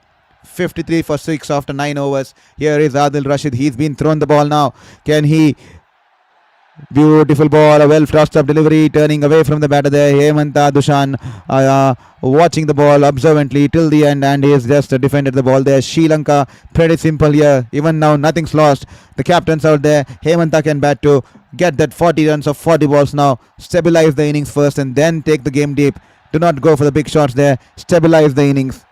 53 for 6 after 9 overs. Here is Adil Rashid. He's been thrown the ball now. Can he? Beautiful ball, a well tossed up delivery, turning away from the batter there. Hemanta Dushan watching the ball observantly till the end, and he has just defended the ball there. Sri Lanka, pretty simple here. Even now, nothing's lost. The captain's out there. Hemanta can bat to get that 40 runs of 40 balls now. Stabilize the innings first and then take the game deep. Do not go for the big shots there. Stabilize the innings.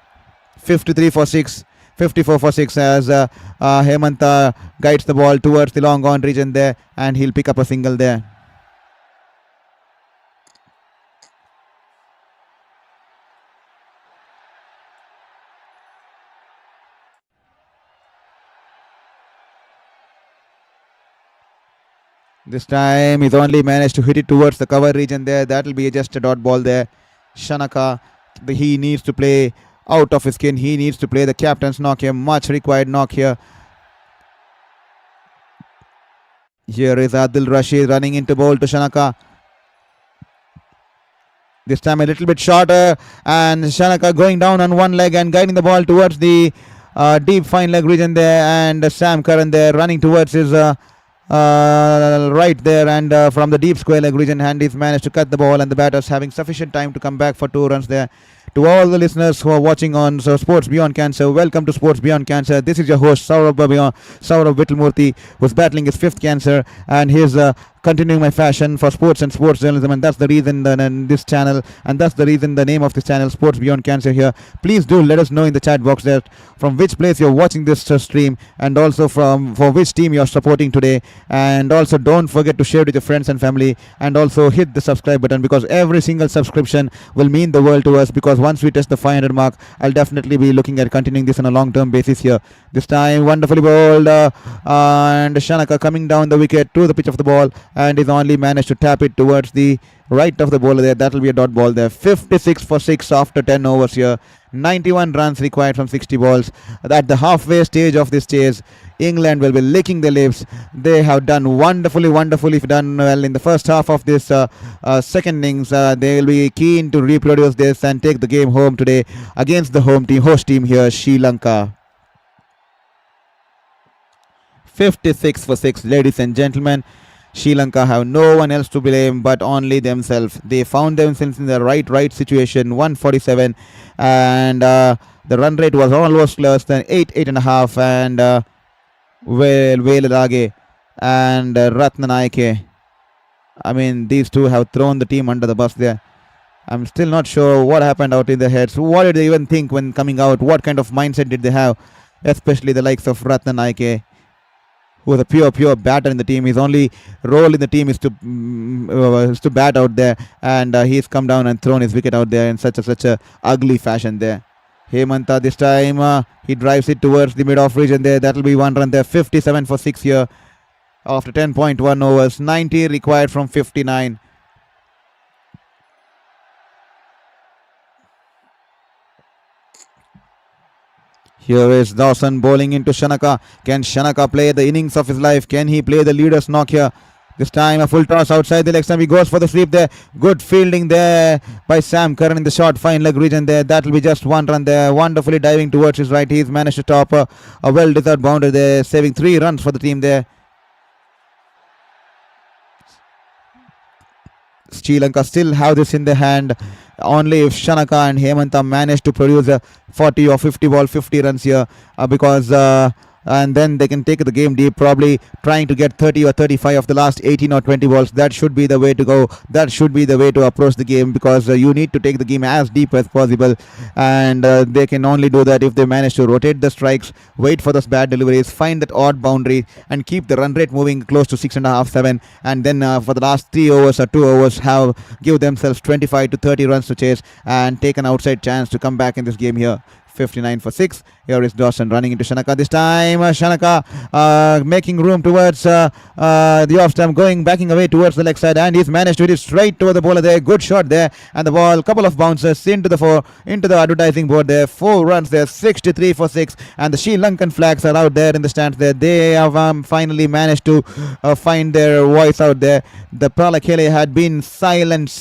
53 for 6. 54 for 6 as Hemanta guides the ball towards the long on region there, and he'll pick up a single there. This time he's only managed to hit it towards the cover region there. That will be just a dot ball there. Shanaka, he needs to play out of his skin. He needs to play the captain's knock here. Much required knock here. Here is Adil Rashid running into bowl to Shanaka. This time a little bit shorter, and Shanaka going down on one leg and guiding the ball towards the deep fine leg region there, and Sam Curran there running towards his right there, and from the deep square leg region, and he's managed to cut the ball, and the batters having sufficient time to come back for 2 runs there To all the listeners who are watching on Sports Beyond Cancer, welcome to Sports Beyond Cancer. This is your host Saurabh Vittalmurthy, who's battling his fifth cancer, and he's continuing my passion for sports and sports journalism, and that's the reason this channel, and that's the reason the name of this channel, Sports Beyond Cancer. Here, please do let us know in the chat box that from which place you're watching this stream, and also for which team you're supporting today, and also don't forget to share it with your friends and family, and also hit the subscribe button, because every single subscription will mean the world to us, because once we touch the 500 mark, I'll definitely be looking at continuing this on a long-term basis here. This time, wonderfully bowled, and Shanaka coming down the wicket to the pitch of the ball, and he's only managed to tap it towards the right of the bowler there. That will be a dot ball there. 56 for 6 after 10 overs here. 91 runs required from 60 balls. At the halfway stage of this chase, England will be licking their lips. They have done wonderfully done well in the first half of this second innings. They will be keen to reproduce this and take the game home today against the host team here, Sri Lanka. 56 for 6, ladies and gentlemen. Sri Lanka have no one else to blame but only themselves. They found themselves in the right situation. 147, and the run rate was almost less than 8.5, and Velage and Ratnanaike. I mean, these two have thrown the team under the bus there. I'm still not sure what happened out in their heads. What did they even think when coming out? What kind of mindset did they have? Especially the likes of Ratnanaike, who is a pure batter in the team. His only role in the team is to bat out there, and he's come down and thrown his wicket out there in such a ugly fashion there. Hemanta this time, he drives it towards the mid-off region there. That will be one run there. 57 for 6 here after 10.1 overs. 90 required from 59. Here is Dawson bowling into Shanaka. Can Shanaka play the innings of his life? Can he play the leader's knock here? This time a full toss outside the leg stump. He goes for the sweep there. Good fielding there by Sam Curran in the short fine leg region there. That will be just one run there. Wonderfully diving towards his right. He's managed to top a well-deserved boundary there, saving 3 runs for the team there. Sri Lanka still have this in their hand. Only if Shanaka and Hemanta manage to produce a 40 or 50 ball 50 runs here, because and then they can take the game deep, probably trying to get 30 or 35 of the last 18 or 20 balls. That should be the way to go. That should be the way to approach the game, because you need to take the game as deep as possible, and they can only do that if they manage to rotate the strikes, wait for those bad deliveries, find that odd boundary, and keep the run rate moving close to 6.5, 7, and then for the last 3 overs or 2 overs give themselves 25 to 30 runs to chase and take an outside chance to come back in this game here. 59 for 6. Here is Dawson running into Shanaka. This time Shanaka making room towards the off stump, backing away towards the leg side, and he's managed to hit it straight toward the bowler there. Good shot there, and the ball, couple of bounces into the advertising board there. 4 runs there. 63 for 6, and the Sri Lankan flags are out there in the stands there. They have finally managed to find their voice out there. The Pallekele had been silent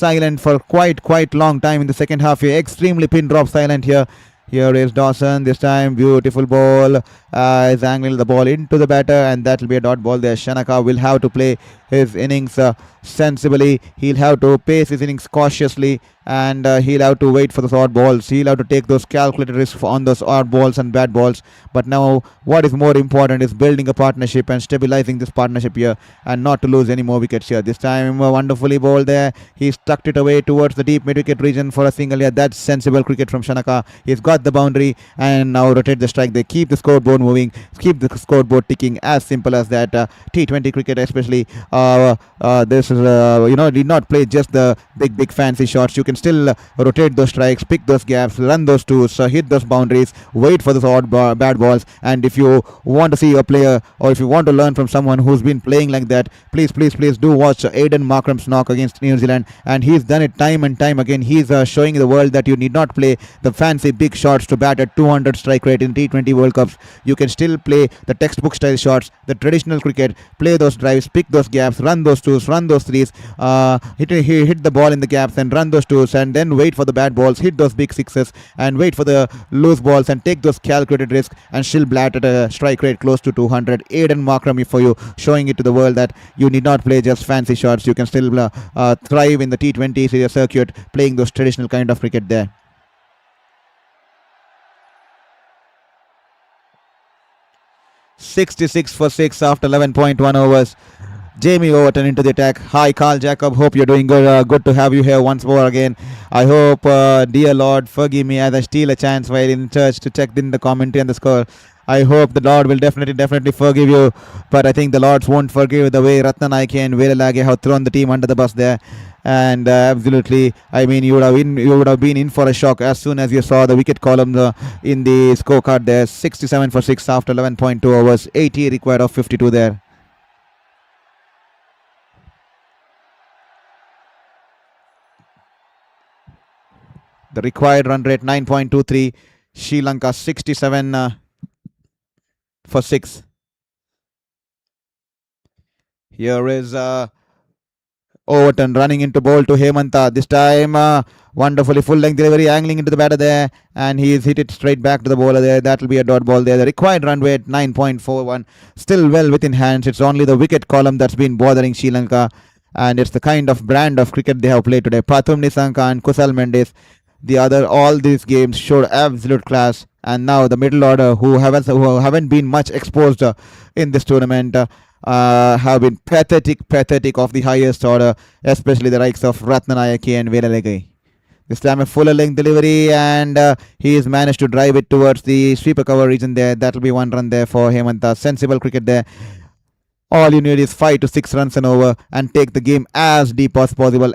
for quite long time in the second half here. Extremely pin drop silent here. Here is Dawson. This time beautiful ball. Is angling the ball into the batter, and that will be a dot ball there. Shanaka will have to play his innings sensibly. He'll have to pace his innings cautiously, and he'll have to wait for those odd balls. He'll have to take those calculated risks on those odd balls and bad balls. But now what is more important is building a partnership and stabilizing this partnership here, and not to lose any more wickets here. This time wonderfully bowled there. He's tucked it away towards the deep mid-wicket region for a single here. That's sensible cricket from Shanaka. He's got the boundary, and now rotate the strike. They keep the scoreboard moving, keep the scoreboard ticking. As simple as that. T20 cricket especially, this is need not play just the big fancy shots. You can still rotate those strikes, pick those gaps, run those twos, hit those boundaries, wait for those odd bad balls. And if you want to see a player, or if you want to learn from someone who's been playing like that, please do watch Aiden Markram's knock against New Zealand, and he's done it time and time again. He's showing the world that you need not play the fancy big shots to bat at 200 strike rate in T20 World Cups. You can still play the textbook style shots, the traditional cricket, play those drives, pick those gaps, run those twos, run those threes, hit the ball in the gaps and run those twos, and then wait for the bad balls, hit those big sixes, and wait for the loose balls and take those calculated risks, and still bat at a strike rate close to 200. Aiden Markram for you, showing it to the world that you need not play just fancy shots. You can still thrive in the T20 series circuit, playing those traditional kind of cricket there. 66 for 6 after 11.1 overs. Jamie Overton into the attack. Hi, Carl Jacob. Hope you're doing good. Good to have you here once more again. I hope, dear Lord, forgive me as I steal a chance while in church to check in the commentary and the score. I hope the Lord will definitely forgive you. But I think the Lords won't forgive the way Ratnanaike and Veeralage have thrown the team under the bus there. And absolutely, I mean, you would have been in for a shock as soon as you saw the wicket column in the scorecard there. 67 for 6 after 11.2 overs. 80 required of 52 there. The required run rate 9.23. Sri Lanka 67 for 6. Here is Overton running into bowl to Hemanta. This time wonderfully full length delivery, angling into the batter there, and he's hit it straight back to the bowler there. That will be a dot ball there. The required run rate 9.41. Still well within hands. It's only the wicket column that's been bothering Sri Lanka, and it's the kind of brand of cricket they have played today. Pathum Nissanka and Kusal Mendes. All these games showed absolute class, and now the middle order who haven't been much exposed in this tournament have been pathetic of the highest order, especially the likes of Ratnanayake and Veeralage. This time a fuller length delivery, and he has managed to drive it towards the sweeper cover region there. That will be one run there for Hemanta. Sensible cricket there. All you need is 5 to 6 runs and over, and take the game as deep as possible,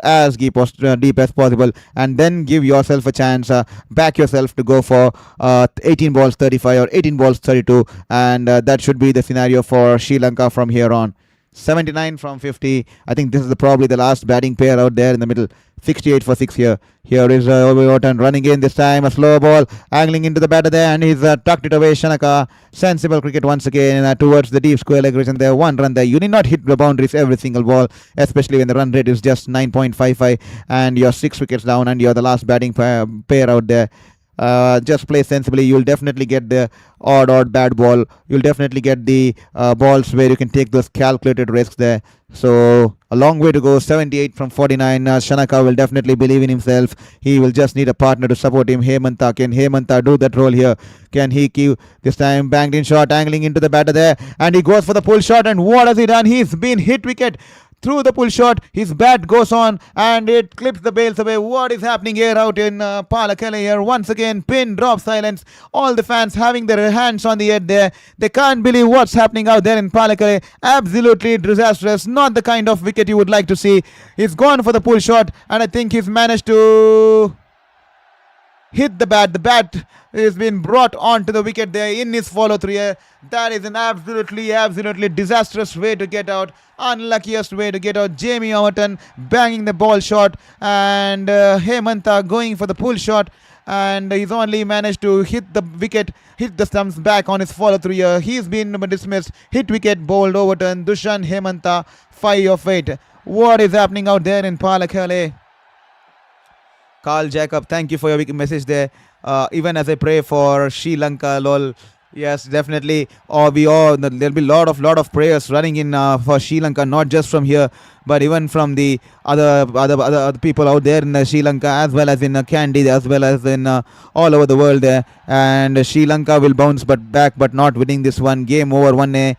and then give yourself a chance, back yourself to go for 18 balls 35 or 18 balls 32, and that should be the scenario for Sri Lanka from here on. 79 from 50. I think this is probably the last batting pair out there in the middle. 68 for 6 here. Here is Overton running in this time. A slow ball angling into the batter there, and he's tucked it away. Shanaka. Sensible cricket once again towards the deep square leg region there. One run there. You need not hit the boundaries every single ball, especially when the run rate is just 9.55 and you're 6 wickets down and you're the last batting pair out there. Just play sensibly. You'll definitely get the odd bad ball. You'll definitely get the balls where you can take those calculated risks there. So a long way to go. 78 from 49. Shanaka will definitely believe in himself. He will just need a partner to support him. Hemanta. Can Hemanta do that role here? Can he keep this time? Banged in shot, angling into the batter there, and he goes for the pull shot. And what has he done? He's been hit wicket. Through the pull shot, his bat goes on and it clips the bails away. What is happening here out in Pallekele here? Once again, pin drop silence. All the fans having their hands on the head there. They can't believe what's happening out there in Pallekele. Absolutely disastrous. Not the kind of wicket you would like to see. He's gone for the pull shot, and I think he's managed to hit the bat. The bat has been brought onto the wicket there in his follow through. That is an absolutely disastrous way to get out. Unluckiest way to get out. Jamie Overton banging the ball shot, and Hemanta going for the pull shot, and he's only managed to hit the wicket, hit the stumps back on his follow through here. He's been dismissed. Hit wicket, bowled Overton. Dushan Hemanta 5 of 8. What is happening out there in Pallekele? Carl Jacob, thank you for your message there. Even as I pray for Sri Lanka, lol. Yes, definitely. There'll be lot of prayers running in for Sri Lanka, not just from here, but even from the other people out there in Sri Lanka, as well as in Kandy, as well as in all over the world there. And Sri Lanka will bounce back, but not winning this one. Game over 1A.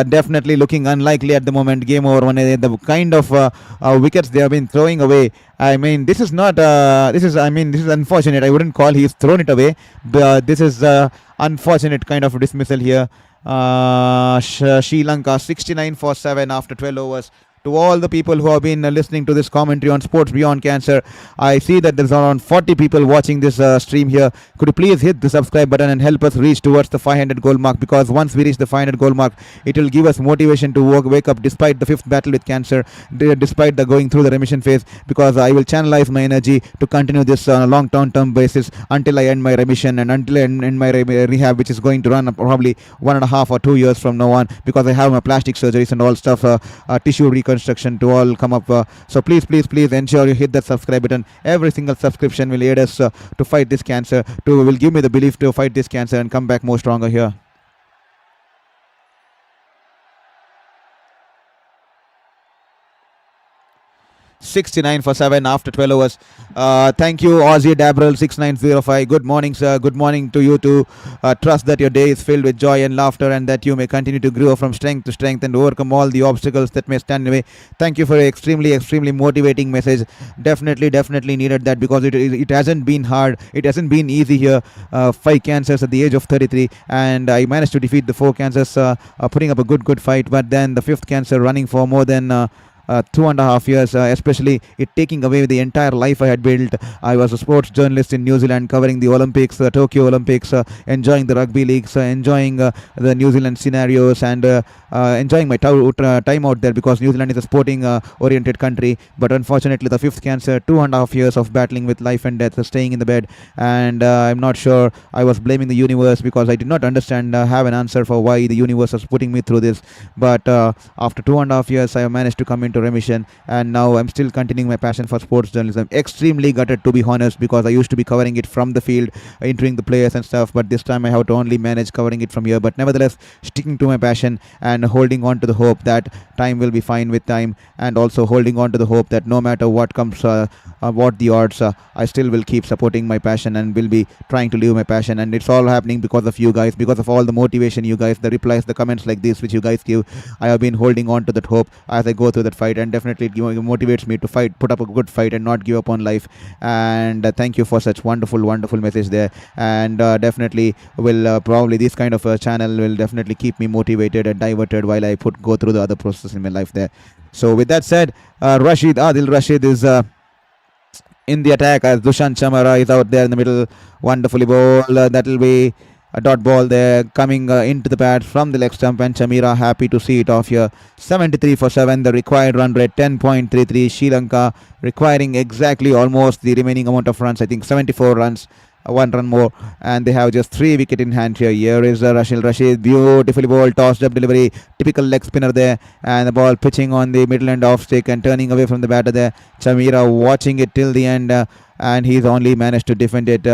Definitely looking unlikely at the moment. Game over 1A. The kind of wickets they have been throwing away. I mean, this is unfortunate. I wouldn't call he's thrown it away. This is unfortunate kind of dismissal here. Sri Lanka 69 for 7 after 12 overs. To all the people who have been listening to this commentary on Sports Beyond Cancer, I see that there's around 40 people watching this stream here. Could you please hit the subscribe button and help us reach towards the 500 goal mark? Because once we reach the 500 goal mark, it will give us motivation to wake up despite the 5th battle with cancer, despite the going through the remission phase. Because I will channelize my energy to continue this on a long-term basis until I end my remission and until I end my rehab, which is going to run probably 1.5 or 2 years from now on. Because I have my plastic surgeries and all stuff, tissue reconstruction to all come up. So please ensure you hit that subscribe button. Every single subscription will aid us to fight this cancer, will give me the belief to fight this cancer and come back more stronger here. 69 for 7 after 12 overs. Thank you, Aussie Dabrel 6905. Good morning, sir. Good morning to you too. Trust that your day is filled with joy and laughter and that you may continue to grow from strength to strength and overcome all the obstacles that may stand in the way. Thank you for an extremely, extremely motivating message. Definitely, definitely needed that because it hasn't been hard. It hasn't been easy here. Five cancers at the age of 33, and I managed to defeat the four cancers, putting up a good fight. But then the fifth cancer running for more than 2.5 years, especially it taking away the entire life I had built. I was a sports journalist in New Zealand covering the Olympics, Tokyo Olympics, enjoying the rugby leagues, enjoying the New Zealand scenarios, and enjoying my time out there because New Zealand is a sporting oriented country. But unfortunately, the fifth cancer, 2.5 years of battling with life and death, staying in the bed, and I'm not sure. I was blaming the universe because I did not understand, have an answer for why the universe was putting me through this. But after 2.5 years, I managed to come into remission, and now I'm still continuing my passion for sports journalism. Extremely gutted, to be honest, because I used to be covering it from the field, entering the players and stuff, but this time I have to only manage covering it from here. But nevertheless, sticking to my passion and holding on to the hope that time will be fine with time, and also holding on to the hope that no matter what comes, what the odds, I still will keep supporting my passion and will be trying to live my passion. And it's all happening because of you guys, because of all the motivation you guys, the replies, the comments like this which you guys give. I have been holding on to that hope as I go through that fight, and definitely it motivates me to fight, put up a good fight, and not give up on life. And thank you for such wonderful message there. And definitely will probably this kind of a channel will definitely keep me motivated and diverted while I put go through the other process in my life there. So with that said, Rashid Adil Rashid is in the attack as Dushan Chamara is out there in the middle. Wonderfully ball. That will be a dot ball there coming into the pad from the leg stump, and Chamira happy to see it off here. 73 for 7, the required run rate 10.33. Sri Lanka requiring exactly almost the remaining amount of runs, I think 74 runs. One run more, and they have just 3 wicket in hand here. Here is Rashil Rashid, beautifully ball, tossed up delivery, typical leg spinner there, and the ball pitching on the middle end off stick and turning away from the batter there. Chamira watching it till the end, and he's only managed to defend it.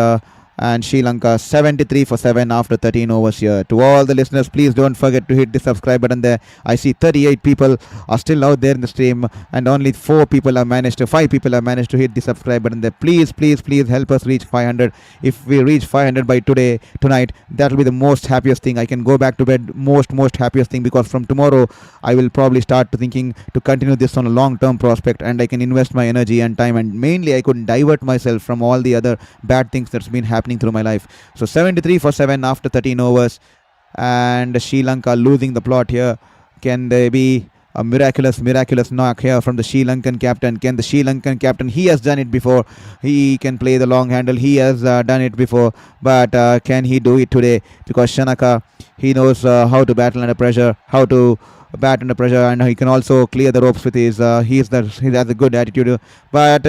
And Sri Lanka 73 for 7 after 13 overs here. To all the listeners, please don't forget to hit the subscribe button there. I see 38 people are still out there in the stream, and only 5 people have managed to hit the subscribe button there. Please help us reach 500. If we reach 500 by tonight, that will be the most happiest thing. I can go back to bed most happiest thing, because from tomorrow I will probably start to thinking to continue this on a long term prospect, and I can invest my energy and time, and mainly I could divert myself from all the other bad things that's been happening through my life. So 73 for 7 after 13 overs, and Sri Lanka losing the plot here. Can there be a miraculous knock here from the Sri Lankan captain? Can the Sri Lankan captain, he has done it before, he can play the long handle, he has done it before, but can he do it today? Because Shanaka, he knows how to battle under pressure, how to bat under pressure, and he can also clear the ropes with his he has a good attitude. But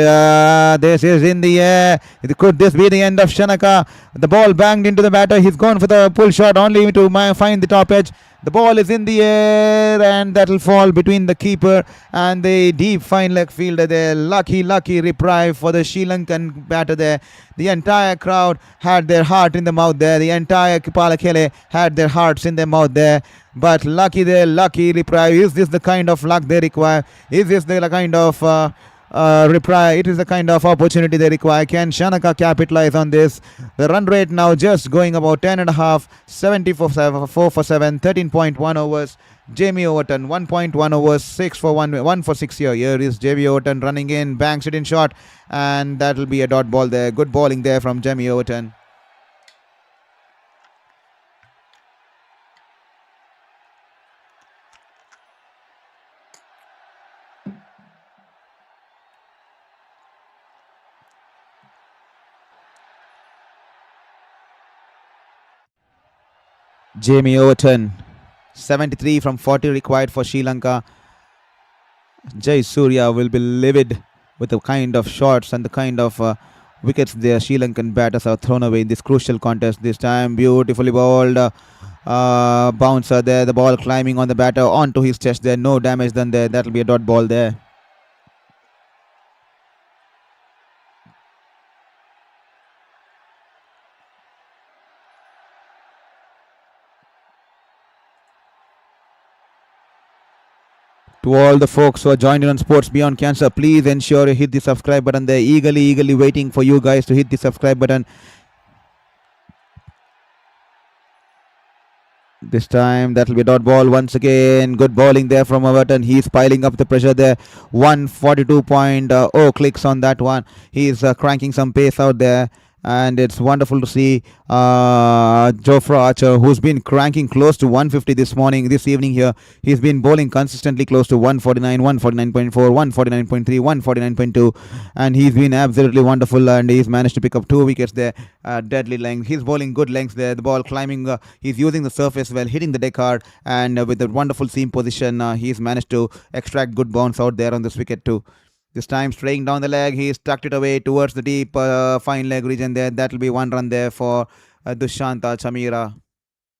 this is in the air. Could this be the end of Shanaka? The ball banged into the batter. He's gone for the pull shot only to find the top edge. The ball is in the air, and that will fall between the keeper and the deep fine leg fielder there. Lucky reprieve for the Sri Lankan batter there. The entire crowd had their heart in the mouth there. The entire Pallekele had their hearts in their mouth there. But lucky reprieve. Is this the kind of luck they require? Is this the kind of reprieve? It is the kind of opportunity they require. Can Shanaka capitalize on this? The run rate now just going about 10 and a half, 74 for 7, 13.1 overs. Jamie Overton 1.1 overs, 6 for 1 for 6 here. Here is Jamie Overton running in, banks it in short, and that will be a dot ball there. Good bowling there from Jamie Overton. Jamie Overton 73 from 40 required for Sri Lanka. Jai Surya will be livid with the kind of shots and the kind of wickets the Sri Lankan batters have thrown away in this crucial contest. This time beautifully bowled, bouncer there, the ball climbing on the batter onto his chest there, no damage done there. That will be a dot ball there. To all the folks who are joined in on Sports Beyond Cancer, please ensure you hit the subscribe button. They're eagerly waiting for you guys to hit the subscribe button. This time that'll be dot ball once again. Good bowling there from Everton. He's piling up the pressure there. 142.0 clicks on that one. He's cranking some pace out there. And it's wonderful to see Jofra Archer, who's been cranking close to 150 this evening here. He's been bowling consistently close to 149, 149.4, 149.3, 149.2, and he's been absolutely wonderful. And he's managed to pick up 2 wickets there. Deadly length. He's bowling good lengths there. The ball climbing. He's using the surface well, hitting the deck hard, and with a wonderful seam position, he's managed to extract good bounce out there on this wicket too. This time straying down the leg, he's tucked it away towards the deep fine leg region there. That will be one run there for Dushanta Chamira.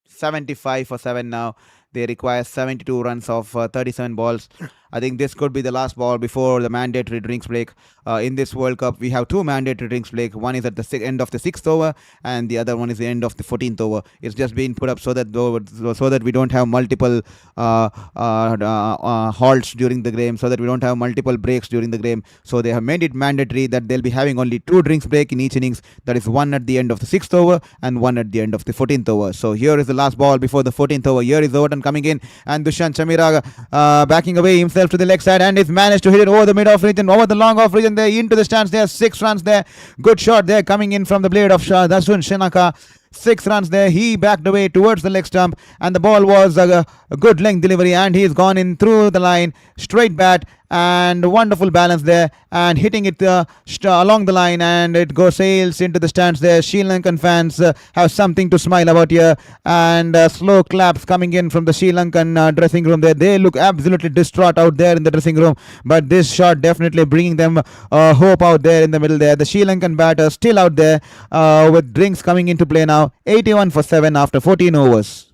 75 for 7 now. They require 72 runs of 37 balls. I think this could be the last ball before the mandatory drinks break. In this World Cup, we have two mandatory drinks break. One is at the end of the 6th over, and the other one is the end of the 14th over. It's just been put up so that we don't have multiple halts during the game, so that we don't have multiple breaks during the game. So they have made it mandatory that they'll be having only 2 drinks break in each innings. That is one at the end of the 6th over and one at the end of the 14th over. So here is the last ball before the 14th over. Here is Overton coming in, and Dushan Chamira backing away himself to the leg side, and he's managed to hit it over the mid-off region, over the long-off region there, into the stands there. 6 runs there. Good shot there coming in from the blade of Dasun Shenaka. 6 runs there. He backed away towards the leg stump, and the ball was a good length delivery, and he's gone in through the line, straight bat, and wonderful balance there, and hitting it along the line, and it sails into the stands there. Sri Lankan fans have something to smile about here, and slow claps coming in from the Sri Lankan dressing room there. They look absolutely distraught out there in the dressing room, but this shot definitely bringing them hope out there in the middle there. The Sri Lankan batter still out there with drinks coming into play now. 81 for 7 after 14 overs.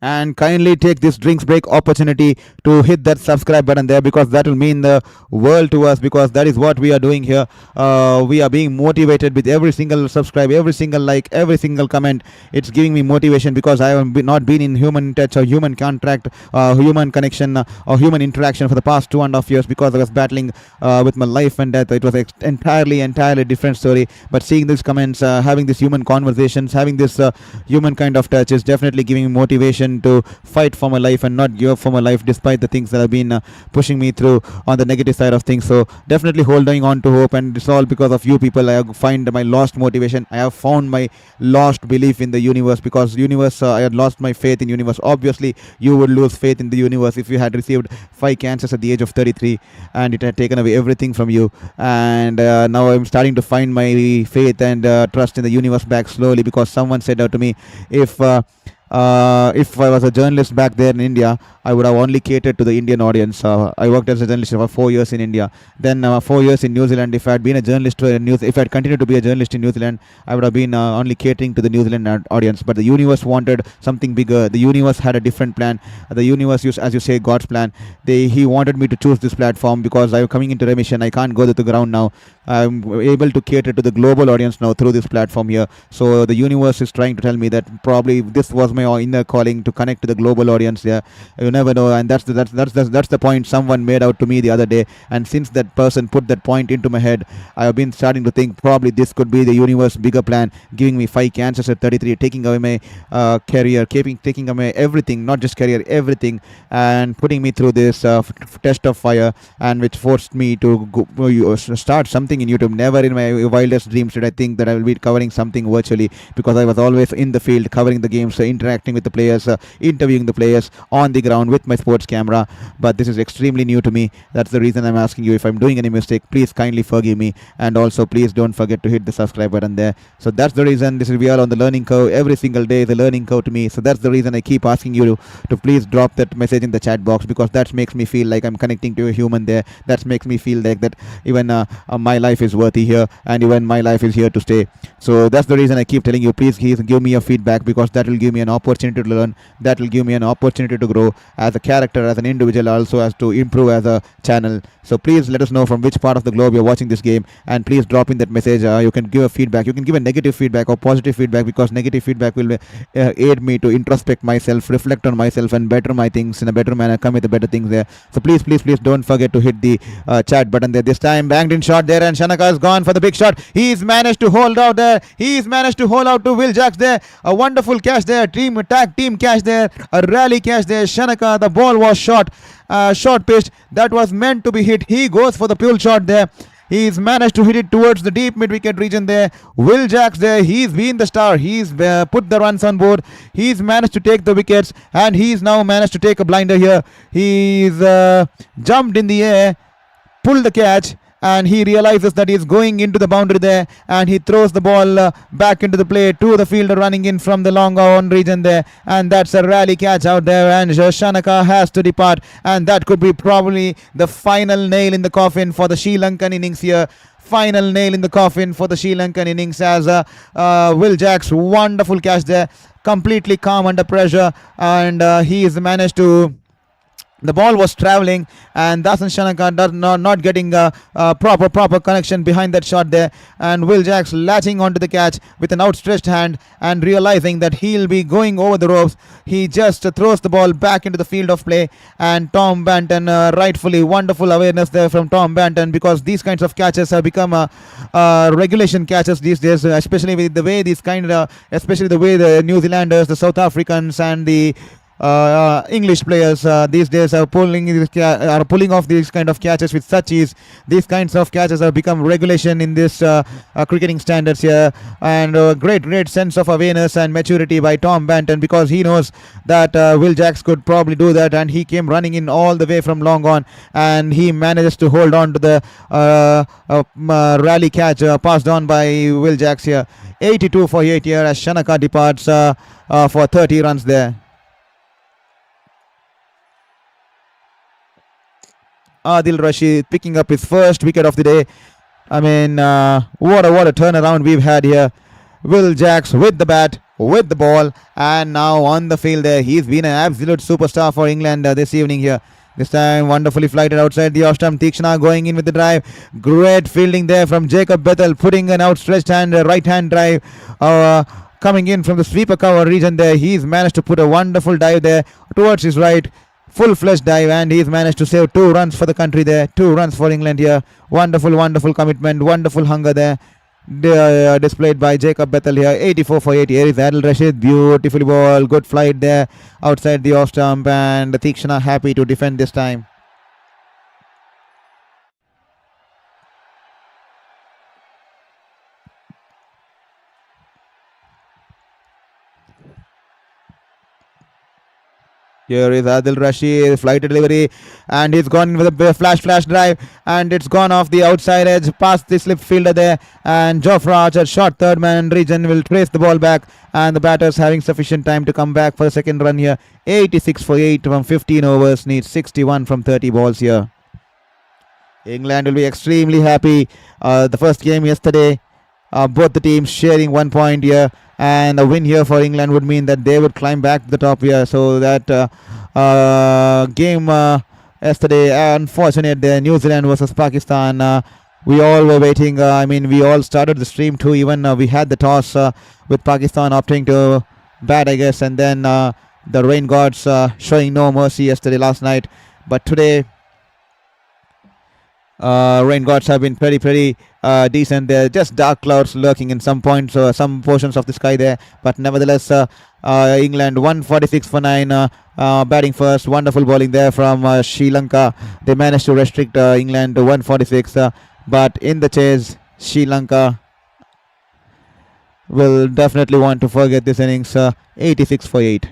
And kindly take this drinks break opportunity to hit that subscribe button there, because that will mean the world to us, because that is what we are doing here. We are being motivated with every single subscribe, every single like, every single comment. It's giving me motivation, because I have not been in human touch or human contact, human connection or human interaction for the past 2.5 years, because I was battling with my life and death. It was entirely different story, but seeing these comments, having these human conversations, having this human kind of touch is definitely giving me motivation to fight for my life and not give up for my life, despite the things that have been pushing me through on the negative side of things. So definitely holding on to hope, and it's all because of you people. I have found my lost motivation. I have found my lost belief in the universe, because universe, I had lost my faith in universe. Obviously you would lose faith in the universe if you had received 5 cancers at the age of 33 and it had taken away everything from you. And now I'm starting to find my faith and trust in the universe back slowly, because someone said out to me, if I was a journalist back there in India, I would have only catered to the Indian audience. I worked as a journalist for 4 years in India, then 4 years in New Zealand. If I had been a journalist if I had continued to be a journalist in New Zealand, I would have been only catering to the New Zealand audience. But the universe wanted something bigger. The universe had a different plan. The universe, as you say, God's plan. He wanted me to choose this platform, because I'm coming into remission. I can't go to the ground now. I'm able to cater to the global audience now through this platform here. So the universe is trying to tell me that probably this was my inner calling to connect to the global audience there. You never know, and that's the point someone made out to me the other day. And since that person put that point into my head, I have been starting to think probably this could be the universe bigger plan, giving me 5 cancers at 33, taking away my career, taking away everything, not just career, everything, and putting me through this test of fire, and which forced me to start something in YouTube. Never in my wildest dreams did I think that I will be covering something virtually, because I was always in the field covering the games, interacting with the players, interviewing the players on the ground with my sports camera. But this is extremely new to me. That's the reason I'm asking you, if I'm doing any mistake, please kindly forgive me, and also please don't forget to hit the subscribe button there. So that's the reason we are on the learning curve. Every single day is a learning curve to me. So that's the reason I keep asking you to please drop that message in the chat box, because that makes me feel like I'm connecting to a human there. That makes me feel like that even my life is worthy here, and even my life is here to stay. So that's the reason I keep telling you, please give me your feedback, because that will give me an opportunity to learn, that will give me an opportunity to grow, as a character, as an individual, also as to improve as a channel. So please let us know from which part of the globe you're watching this game, and please drop in that message. You can give a feedback. You can give a negative feedback or positive feedback, because negative feedback will aid me to introspect myself, reflect on myself, and better my things in a better manner. Come with the better things there. So please don't forget to hit the chat button there. This time banged in shot there, and Shanaka has gone for the big shot. He's managed to hold out there. He's managed to hold out to Will Jacks there. A wonderful catch there. Team attack, team catch there. A rally catch there. Shanaka, the ball was short pitched. That was meant to be hit. He goes for the pull shot there. He's managed to hit it towards the deep mid-wicket region there. Will Jacks there. He's been the star. He's put the runs on board. He's managed to take the wickets, and he's now managed to take a blinder here. He's jumped in the air, pulled the catch, and he realizes that he's going into the boundary there, and he throws the ball back into the play to the fielder running in from the long on region there, and that's a rally catch out there, and Shanaka has to depart, and that could be probably the final nail in the coffin for the Sri Lankan innings here. Final nail in the coffin for the Sri Lankan innings, as Will Jacks, wonderful catch there, completely calm under pressure, and he's managed to... The ball was travelling, and Dasan Shanaka not getting a proper connection behind that shot there, and Will Jacks latching onto the catch with an outstretched hand, and realizing that he'll be going over the ropes, he just throws the ball back into the field of play, and Tom Banton, rightfully, wonderful awareness there from Tom Banton, because these kinds of catches have become regulation catches these days, especially with the way especially the way the New Zealanders, the South Africans, and the English players these days are pulling off these kind of catches with such ease. These kinds of catches have become regulation in this cricketing standards here, and great sense of awareness and maturity by Tom Banton, because he knows that Will Jacks could probably do that, and he came running in all the way from long on, and he manages to hold on to the rally catch passed on by Will Jacks here. 82 for 8 here as Shanaka departs for 30 runs there. Adil Rashid picking up his first wicket of the day. I mean, what a turnaround we've had here. Will Jacks with the bat, with the ball, and now on the field there. He's been an absolute superstar for England this evening here. This time wonderfully flighted outside the off stump. Tikshna going in with the drive. Great fielding there from Jacob Bethel, putting an outstretched hand, right hand drive. Coming in from the sweeper cover region there. He's managed to put a wonderful dive there towards his right. Full-fledged dive, and he's managed to save 2 runs for the country there. 2 runs for England here. Wonderful commitment, wonderful hunger there. Displayed by Jacob Bethel here. 84 for 8. Here is Adil Rashid. Beautifully ball. Good flight there outside the off stump, and Tikshna happy to defend this time. Here is Adil Rashid, flight delivery, and he's gone with a flash drive, and it's gone off the outside edge past the slip fielder there, and Jofra Archer, short third man region, will trace the ball back, and the batters having sufficient time to come back for the second run here. 86 for 8 from 15 overs, needs 61 from 30 balls here. England will be extremely happy. The first game yesterday, both the teams sharing 1 point here, and a win here for England would mean that they would climb back to the top here. So that game yesterday, unfortunate there, New Zealand versus Pakistan. We all were waiting. We all started the stream too. Even we had the toss with Pakistan opting to bat, I guess, and then the rain gods showing no mercy last night. But today, rain gods have been pretty decent. There just dark clouds lurking in some points, some portions of the sky there, but nevertheless England 146 for 9, batting first. Wonderful bowling there from Sri Lanka. They managed to restrict England to 146, but in the chase Sri Lanka will definitely want to forget this innings. 86 for 8.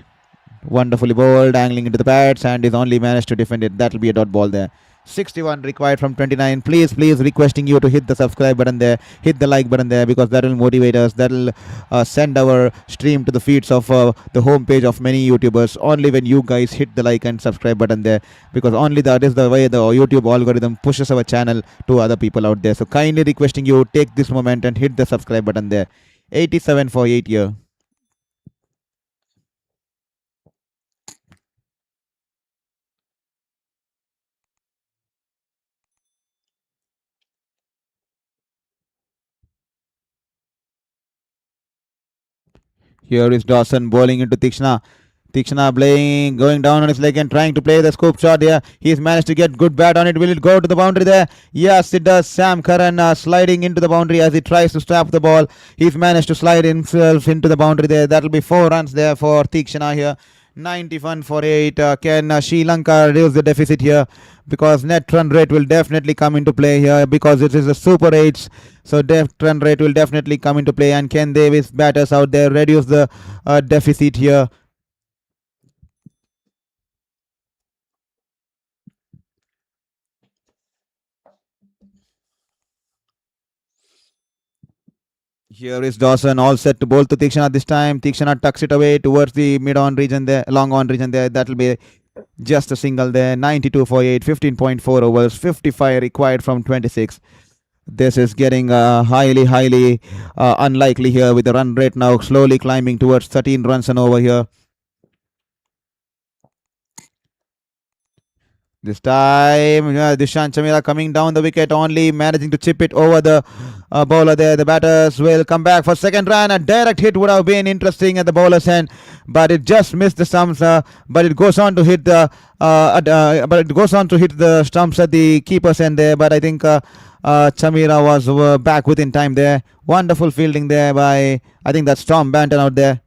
Wonderfully bowled, angling into the pads, and is only managed to defend it. That will be a dot ball there. 61 required from 29. Please requesting you to hit the subscribe button there, hit the like button there, because that will motivate us. That will send our stream to the feeds of the homepage of many YouTubers. Only when you guys hit the like and subscribe button there, because only that is the way the YouTube algorithm pushes our channel to other people out there. So kindly requesting you take this moment and hit the subscribe button there. 87 for 8 here. Here is Dawson bowling into Tikshna. Tikshna playing, going down on his leg and trying to play the scoop shot there. He's managed to get good bat on it. Will it go to the boundary there? Yes, it does. Sam Curran sliding into the boundary as he tries to stop the ball. He's managed to slide himself into the boundary there. That'll be 4 runs there for Tikshna here. 91 for 8. Can Sri Lanka reduce the deficit here? Because net run rate will definitely come into play here because it is a Super 8s. So net run rate will definitely come into play. And can they, with batters out there, reduce the deficit here? Here is Dawson all set to bowl to Tikshana this time. Tikshana tucks it away towards the mid-on region there, long-on region there. That'll be just a single there. 92 for 8, 15.4 overs, 55 required from 26. This is getting highly unlikely here with the run rate now slowly climbing towards 13 runs and over here. This time, Dishant Chamira coming down the wicket, only managing to chip it over the bowler there. The batters will come back for second run. A direct hit would have been interesting at the bowler's end, but it just missed the stumps. But it goes on to hit the stumps at the keeper's end there. But I think Chamira was back within time there. Wonderful fielding there by, I think that's Tom Banton out there.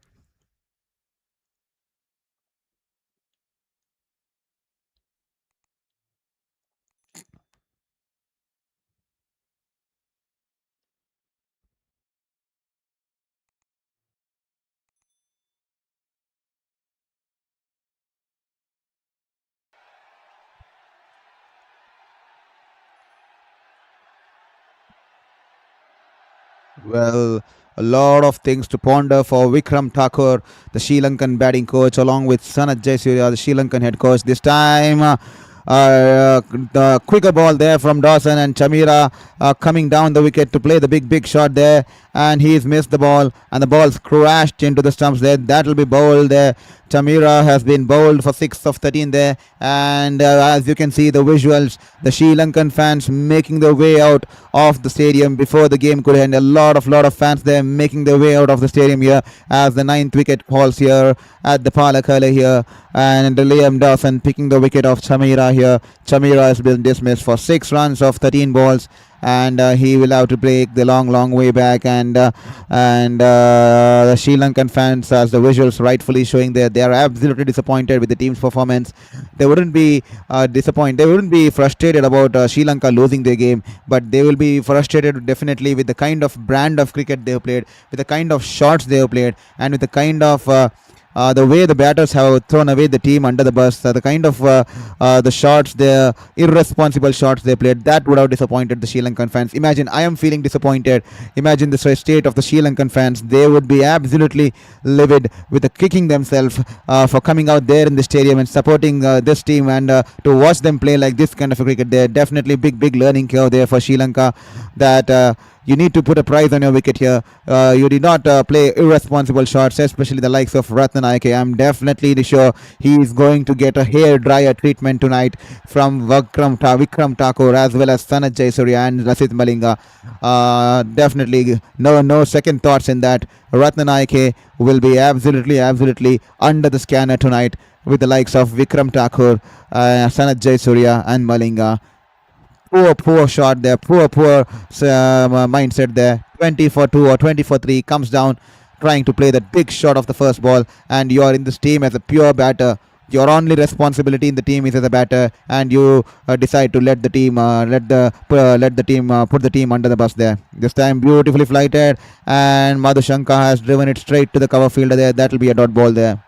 Well, a lot of things to ponder for Vikram Thakur, the Sri Lankan batting coach, along with Sanat Jayasuriya, the Sri Lankan head coach. This time, the quicker ball there from Dawson and Chamira coming down the wicket to play the big shot there, and he's missed the ball, and the ball's crashed into the stumps there. That'll be bowled there. Chamira has been bowled for 6 of 13 there, and as you can see the visuals, the Sri Lankan fans making their way out of the stadium before the game could end. A lot of fans there making their way out of the stadium here as the 9th wicket falls here at the Pallekele here, and Liam Dawson picking the wicket of Chamira here. Chamira has been dismissed for 6 runs of 13 balls, and he will have to break the long way back, and the Sri Lankan fans, as the visuals rightfully showing there, they are absolutely disappointed with the team's performance. They wouldn't be disappointed, they wouldn't be frustrated about Sri Lanka losing their game, but they will be frustrated definitely with the kind of brand of cricket they have played, with the kind of shots they have played, and with the kind of the way the batters have thrown away the team under the bus, the kind of the shots, the irresponsible shots they played, that would have disappointed the Sri Lankan fans. Imagine, I am feeling disappointed. Imagine the state of the Sri Lankan fans. They would be absolutely livid with the kicking themselves for coming out there in the stadium and supporting this team, and to watch them play like this kind of a cricket. They're definitely big learning curve there for Sri Lanka, that you need to put a price on your wicket here. You did not play irresponsible shots, especially the likes of Ratnanayake. I'm definitely sure he is going to get a hair dryer treatment tonight from Vikram Thakur, as well as Sanat Jayasuriya and Lasith Malinga. Definitely no second thoughts in that. Ratnanayake will be absolutely under the scanner tonight with the likes of Vikram Thakur, Sanat Jayasuriya and Malinga. Poor shot there, poor mindset there. 20 for 2 or 20 for 3, comes down trying to play that big shot of the first ball, and you are in this team as a pure batter. Your only responsibility in the team is as a batter, and you decide to let the team put the team under the bus there. This time beautifully flighted, and Madhushanka has driven it straight to the cover fielder there. That will be a dot ball there.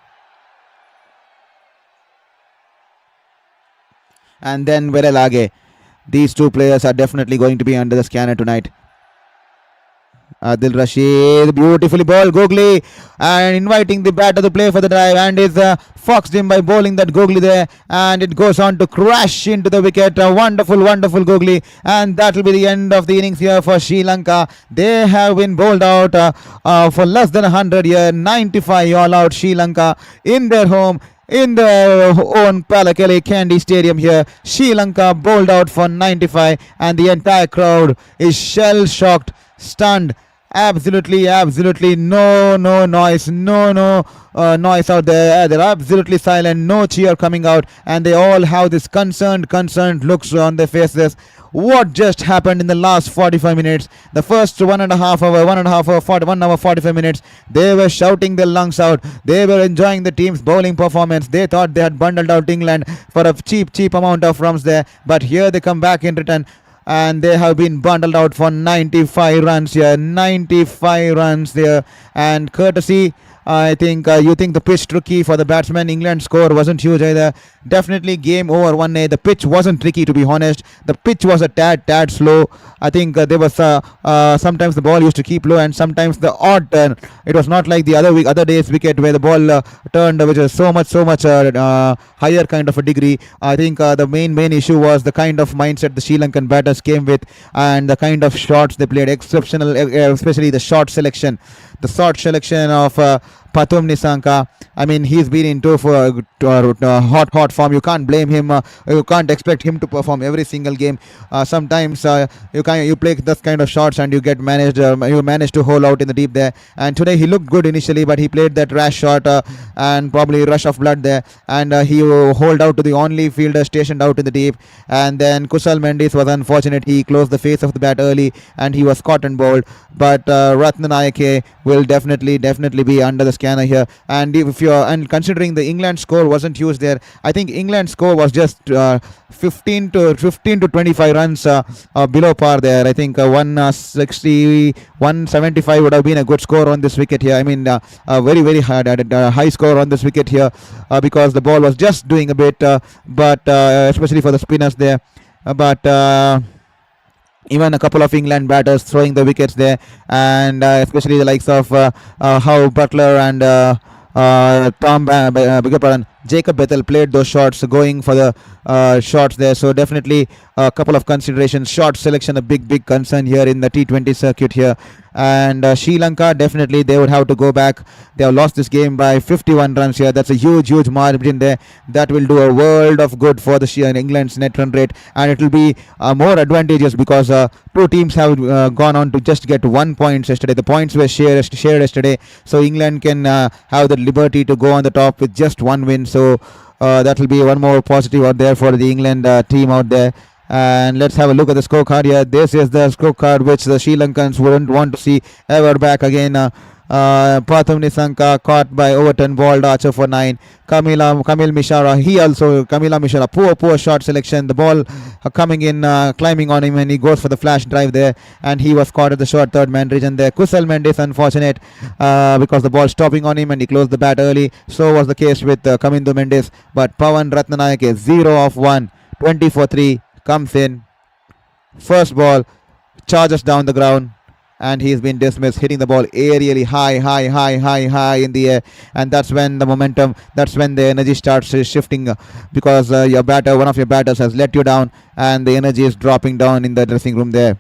And then Verelage. These two players are definitely going to be under the scanner tonight. Adil Rashid, beautifully bowled Googly, and inviting the batter to play for the drive, and is foxed him by bowling that Googly there, and it goes on to crash into the wicket. A wonderful Googly, and that will be the end of the innings here for Sri Lanka. They have been bowled out for less than 100 here, 95 all out Sri Lanka in their home, in their own Pallekele Kandy Stadium here. Sri Lanka bowled out for 95, and the entire crowd is shell-shocked, stunned, Absolutely no noise, no noise out there. They're absolutely silent, no cheer coming out, and they all have this concerned looks on their faces. What just happened in the last 45 minutes? The first 1.5 hour, 45 minutes, they were shouting their lungs out. They were enjoying the team's bowling performance. They thought they had bundled out England for a cheap amount of runs there, but here they come back in return and they have been bundled out for 95 runs here. 95 runs there, and courtesy, I think you think the pitch tricky for the batsman. England's score wasn't huge either. Definitely game over 1A. The pitch wasn't tricky, to be honest. The pitch was a tad slow. I think there was sometimes the ball used to keep low and sometimes the odd turn. It was not like the other day's wicket where the ball turned, which is so much higher kind of a degree. I think the main issue was the kind of mindset the Sri Lankan batters came with and the kind of shots they played. Exceptional, especially the shot selection. The short selection of Pathum Nissanka. I mean, he's been into for hot form. You can't blame him. You can't expect him to perform every single game. Sometimes you play this kind of shots and you manage to hold out in the deep there. And today he looked good initially, but he played that rash shot and probably rush of blood there. And he hold out to the only fielder stationed out in the deep. And then Kusal Mendes was unfortunate. He closed the face of the bat early and he was caught and bowled. But Ratnanayake will definitely be under the scanner here. And if you're considering the England score wasn't huge there, I think England score was just 15 to 25 runs below par there. I think 160, 175 would have been a good score on this wicket here. I mean, a very high score on this wicket here because the ball was just doing a bit, but especially for the spinners there. But even a couple of England batters throwing the wickets there, and especially the likes of Howe Butler and Jacob Bethel played those shots, going for the shots there. So definitely a couple of considerations. Shot selection a big concern here in the T20 circuit here. And Sri Lanka, definitely they would have to go back. They have lost this game by 51 runs here. That's a huge margin there. That will do a world of good for the England's net run rate, and it will be more advantageous because two teams have gone on to just get 1 point yesterday. The points were shared yesterday, so England can have the liberty to go on the top with just one win. So that will be one more positive out there for the England team out there. And let's have a look at the scorecard here. This is the scorecard which the Sri Lankans wouldn't want to see ever back again. Pathum Nissanka caught by Overton, balled Archer for 9. Kamil Mishara, Kamila Mishara, poor shot selection. The ball coming in, climbing on him, and he goes for the flash drive there, and he was caught at the short third man region there. Kusal Mendes unfortunate because the ball stopping on him and he closed the bat early. So was the case with Kamindu Mendes. But Pawan Ratnanayake 0 of 1, 20 for 3. Comes in, first ball, charges down the ground, and he's been dismissed, hitting the ball aerially high in the air. And that's when the momentum, that's when the energy starts shifting because one of your batters has let you down, and the energy is dropping down in the dressing room there.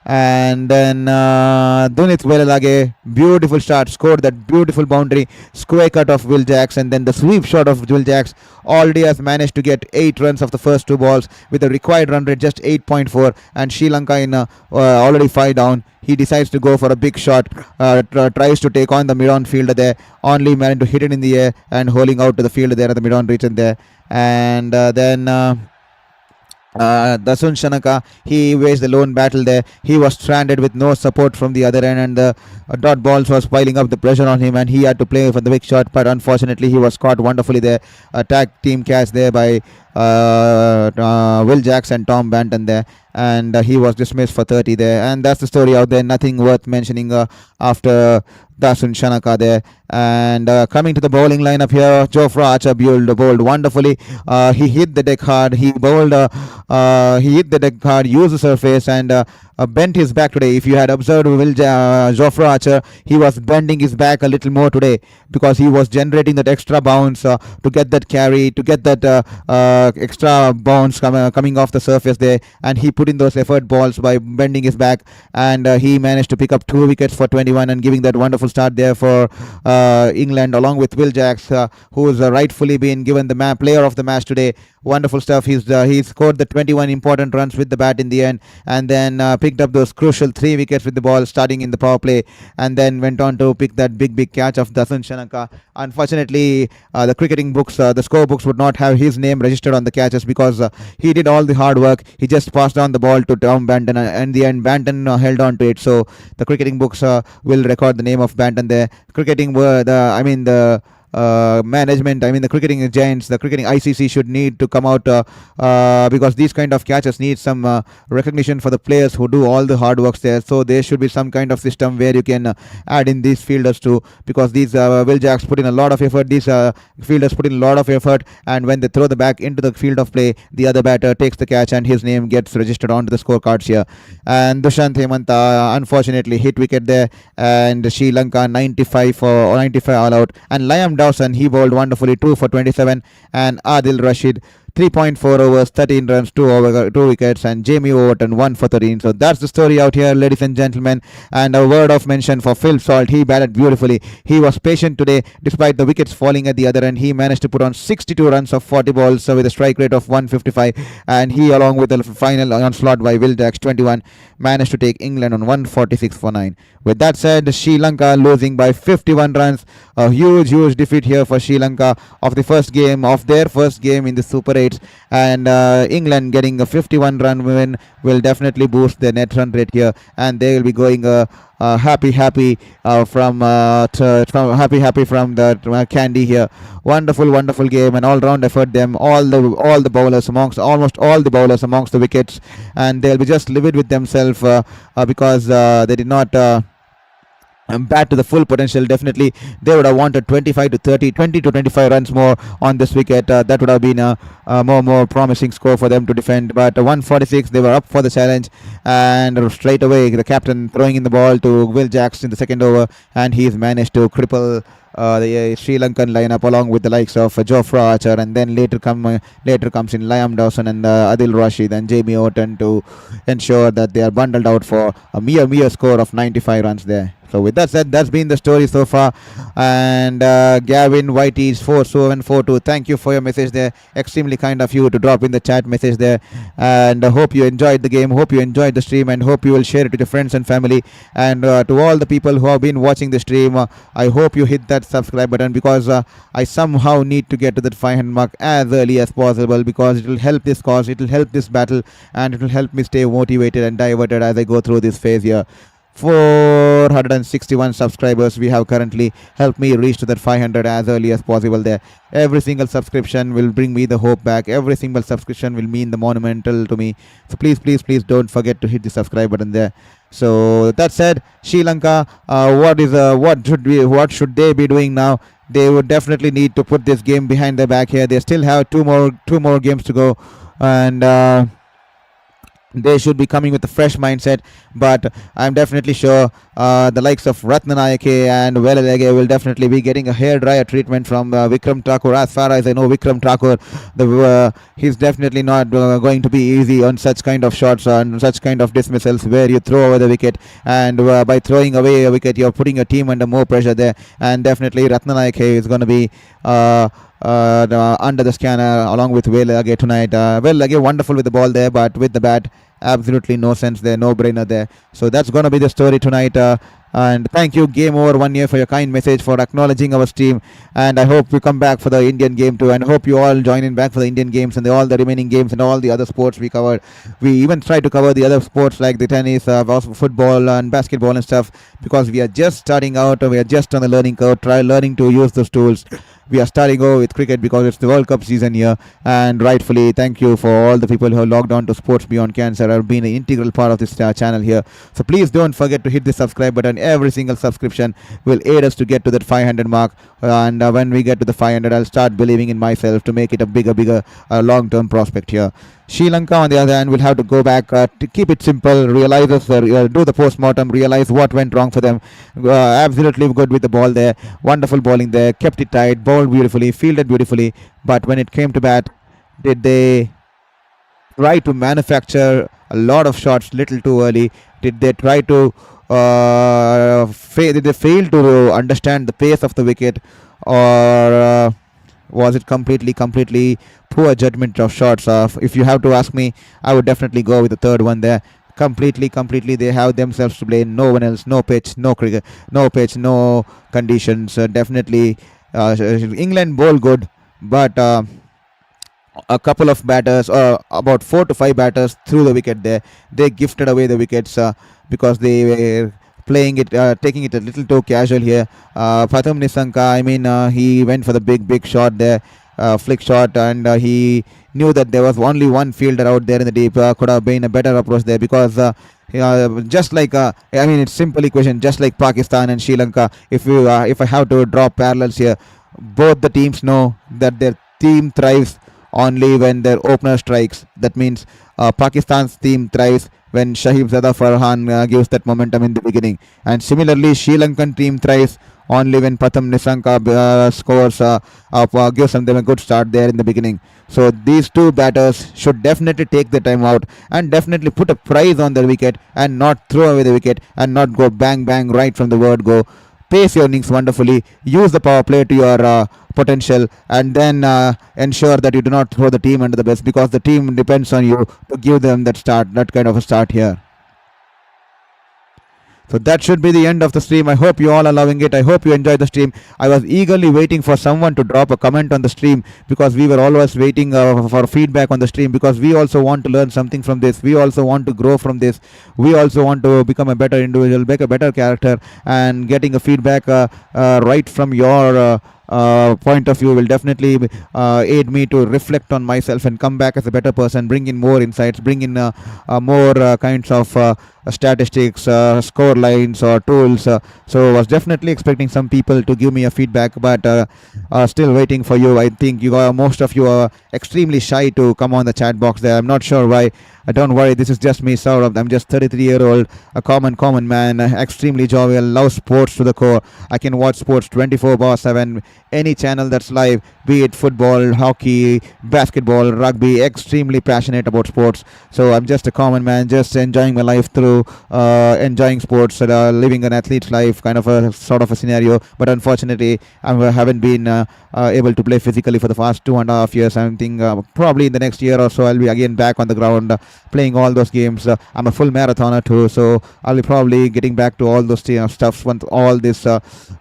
And then Dunith Velalage, beautiful shot, scored that beautiful boundary, square cut of Will Jacks, and then the sweep shot of Will Jacks. Already has managed to get 8 runs of the first 2 balls with the required run rate just 8.4, and Sri Lanka in already 5 down. He decides to go for a big shot, tries to take on the mid-on fielder there, only managed to hit it in the air and holding out to the fielder there at the mid-on region there. And then Dasun Shanaka, he waged the lone battle there. He was stranded with no support from the other end, and the dot balls was piling up the pressure on him, and he had to play for the big shot, but unfortunately he was caught wonderfully there. A tag team catch there by Will Jacks and Tom Banton there, and he was dismissed for 30 there. And that's the story out there. Nothing worth mentioning after Dasun Shanaka there. And coming to the bowling lineup here, Jofra Archer bowled wonderfully. He hit the deck hard. He hit the deck hard, used the surface, and bent his back today. If you had observed Jofra Archer, he was bending his back a little more today because he was generating that extra bounce to get that carry, to get that extra bounce coming off the surface there, and he put in those effort balls by bending his back, and he managed to pick up 2 wickets for 21 and giving that wonderful start there for England, along with Will Jacks, who's rightfully been given the player of the match today. Wonderful stuff. He scored the 21 important runs with the bat in the end, and then picked picked up those crucial 3 wickets with the ball starting in the power play, and then went on to pick that big catch of Dasun Shanaka. Unfortunately, the cricketing books, the score books would not have his name registered on the catches because he did all the hard work. He just passed on the ball to Tom Banton, and in the end, Banton held on to it. So the cricketing books will record the name of Banton there. Cricketing were the management, I mean the cricketing giants, the cricketing ICC should need to come out because these kind of catches need some recognition for the players who do all the hard works there. So there should be some kind of system where you can add in these fielders too, because these Will Jacks put in a lot of effort. These fielders put in a lot of effort, and when they throw the back into the field of play, the other batter takes the catch and his name gets registered onto the scorecards here. And Dushant Hemanta unfortunately hit wicket there, and Sri Lanka 95 all out. And Liam Dawson, he bowled wonderfully, 2 for 27, and Adil Rashid 3.4 overs, 13 runs, 2 wickets, and Jamie Overton 1 for 13. So that's the story out here, ladies and gentlemen. And a word of mention for Phil Salt. He batted beautifully. He was patient today despite the wickets falling at the other end. He managed to put on 62 runs of 40 balls with a strike rate of 155, and he, along with the final onslaught by Will Jacks 21, managed to take England on 146 for 9. With that said, Sri Lanka losing by 51 runs. A huge defeat here for Sri Lanka of their first game in the Super 8s, and England getting a 51 run win will definitely boost their net run rate here, and they will be going happy from the Kandy here. Wonderful game, and all-round effort. All the bowlers almost all the bowlers amongst the wickets, and they'll be just livid with themselves because they did not bat to the full potential. Definitely they would have wanted 25 to 30, 20 to 25 runs more on this wicket. That would have been a more promising score for them to defend, but 146, they were up for the challenge, and straight away the captain throwing in the ball to Will Jacks in the second over, and he's managed to cripple the Sri Lankan lineup along with the likes of Jofra Archer, and then later comes in Liam Dawson and Adil Rashid and Jamie Overton to ensure that they are bundled out for a mere score of 95 runs there. So with that said, that's been the story so far. And Gavin Whitey's 4742, thank you for your message there. Extremely kind of you to drop in the chat message there. And I hope you enjoyed the game, hope you enjoyed the stream, and hope you will share it with your friends and family. And to all the people who have been watching the stream, I hope you hit that subscribe button, because I somehow need to get to that 500 mark as early as possible, because it will help this cause, it will help this battle, and it will help me stay motivated and diverted as I go through this phase here. 461 subscribers we have currently. Help me reach to that 500 as early as possible there. Every single subscription will bring me the hope back. Every single subscription will mean the monumental to me. So please don't forget to hit the subscribe button there. So that said, Sri Lanka, what should they be doing now? They would definitely need to put this game behind their back here. They still have two more games to go, and they should be coming with a fresh mindset. But I'm definitely sure the likes of Ratnanayake and Pallekele will definitely be getting a hairdryer treatment from Vikram Thakur. As far as I know, Vikram Thakur, he's definitely not going to be easy on such kind of shots, on such kind of dismissals where you throw away the wicket, and by throwing away a wicket you're putting your team under more pressure there. And definitely Ratnanayake is going to be under the scanner along with Pallekele tonight. Pallekele wonderful with the ball there, but with the bat, absolutely no sense there, no brainer there. So that's going to be the story tonight. And thank you, Game Over 1 Year, for your kind message, for acknowledging our stream. And I hope we come back for the Indian game too, and hope you all join in back for the Indian games and all the remaining games and all the other sports we covered. We even try to cover the other sports like the tennis, football and basketball and stuff, because we are just starting out, we are just on the learning curve, learning to use those tools. We are starting over with cricket because it's the World Cup season here, and rightfully thank you for all the people who have logged on to Sports Beyond Cancer, have been an integral part of this channel here. So please don't forget to hit the subscribe button. Every single subscription will aid us to get to that 500 mark, and when we get to the 500, I'll start believing in myself to make it a bigger long-term prospect here. Sri Lanka, on the other hand, will have to go back, to keep it simple, do the post-mortem, realize what went wrong for them. Absolutely good with the ball there, wonderful bowling there, kept it tight, bowled beautifully, fielded beautifully, but when it came to bat, did they try to manufacture a lot of shots little too early? Did they try to did they fail to understand the pace of the wicket, or was it completely poor judgment of shots? If you have to ask me, I would definitely go with the third one there. Completely they have themselves to blame. No one else. No pitch, no cricket, no pitch, no conditions. Definitely, England bowl good, but a couple of batters, about 4 to 5 batters through the wicket there. They gifted away the wickets because they were playing it, taking it a little too casual here. Pratham Nisanka, I mean, he went for the big shot there, flick shot, and he knew that there was only one fielder out there in the deep. Could have been a better approach there because. Just like I mean, it's simple equation. Just like Pakistan and Sri Lanka, if I have to draw parallels here, both the teams know that their team thrives only when their opener strikes. That means Pakistan's team thrives when Shahib Zada Farhan gives that momentum in the beginning. And similarly, Sri Lankan team thrives only when Pratham Nisanka scores, gives them a good start there in the beginning. So these two batters should definitely take the time out and definitely put a prize on the wicket and not throw away the wicket and not go bang bang right from the word go. Pace your innings wonderfully, use the power play to your potential, and then ensure that you do not throw the team under the bus because the team depends on you to give them that kind of a start here. So that should be the end of the stream. I hope you all are loving it. I hope you enjoyed the stream. I was eagerly waiting for someone to drop a comment on the stream because we were always waiting for feedback on the stream because we also want to learn something from this. We also want to grow from this. We also want to become a better individual, make a better character, and getting a feedback right from your point of view will definitely aid me to reflect on myself and come back as a better person, bring in more insights, bring in more kinds of statistics, score lines or tools. So I was definitely expecting some people to give me a feedback, but still waiting for you. I think most of you are extremely shy to come on the chat box there. I'm not sure why. Don't worry, this is just me, Saurabh. I'm just 33-year-old, a common man, extremely jovial, love sports to the core. I can watch sports 24/7, any channel that's live, be it football, hockey, basketball, rugby, extremely passionate about sports. So I'm just a common man, just enjoying my life through enjoying sports, living an athlete's life, kind of a sort of a scenario. But unfortunately, I haven't been able to play physically for the past 2.5 years. I think probably in the next year or so, I'll be again back on the ground playing all those games. I'm a full marathoner too, so I'll be probably getting back to all those stuff once all this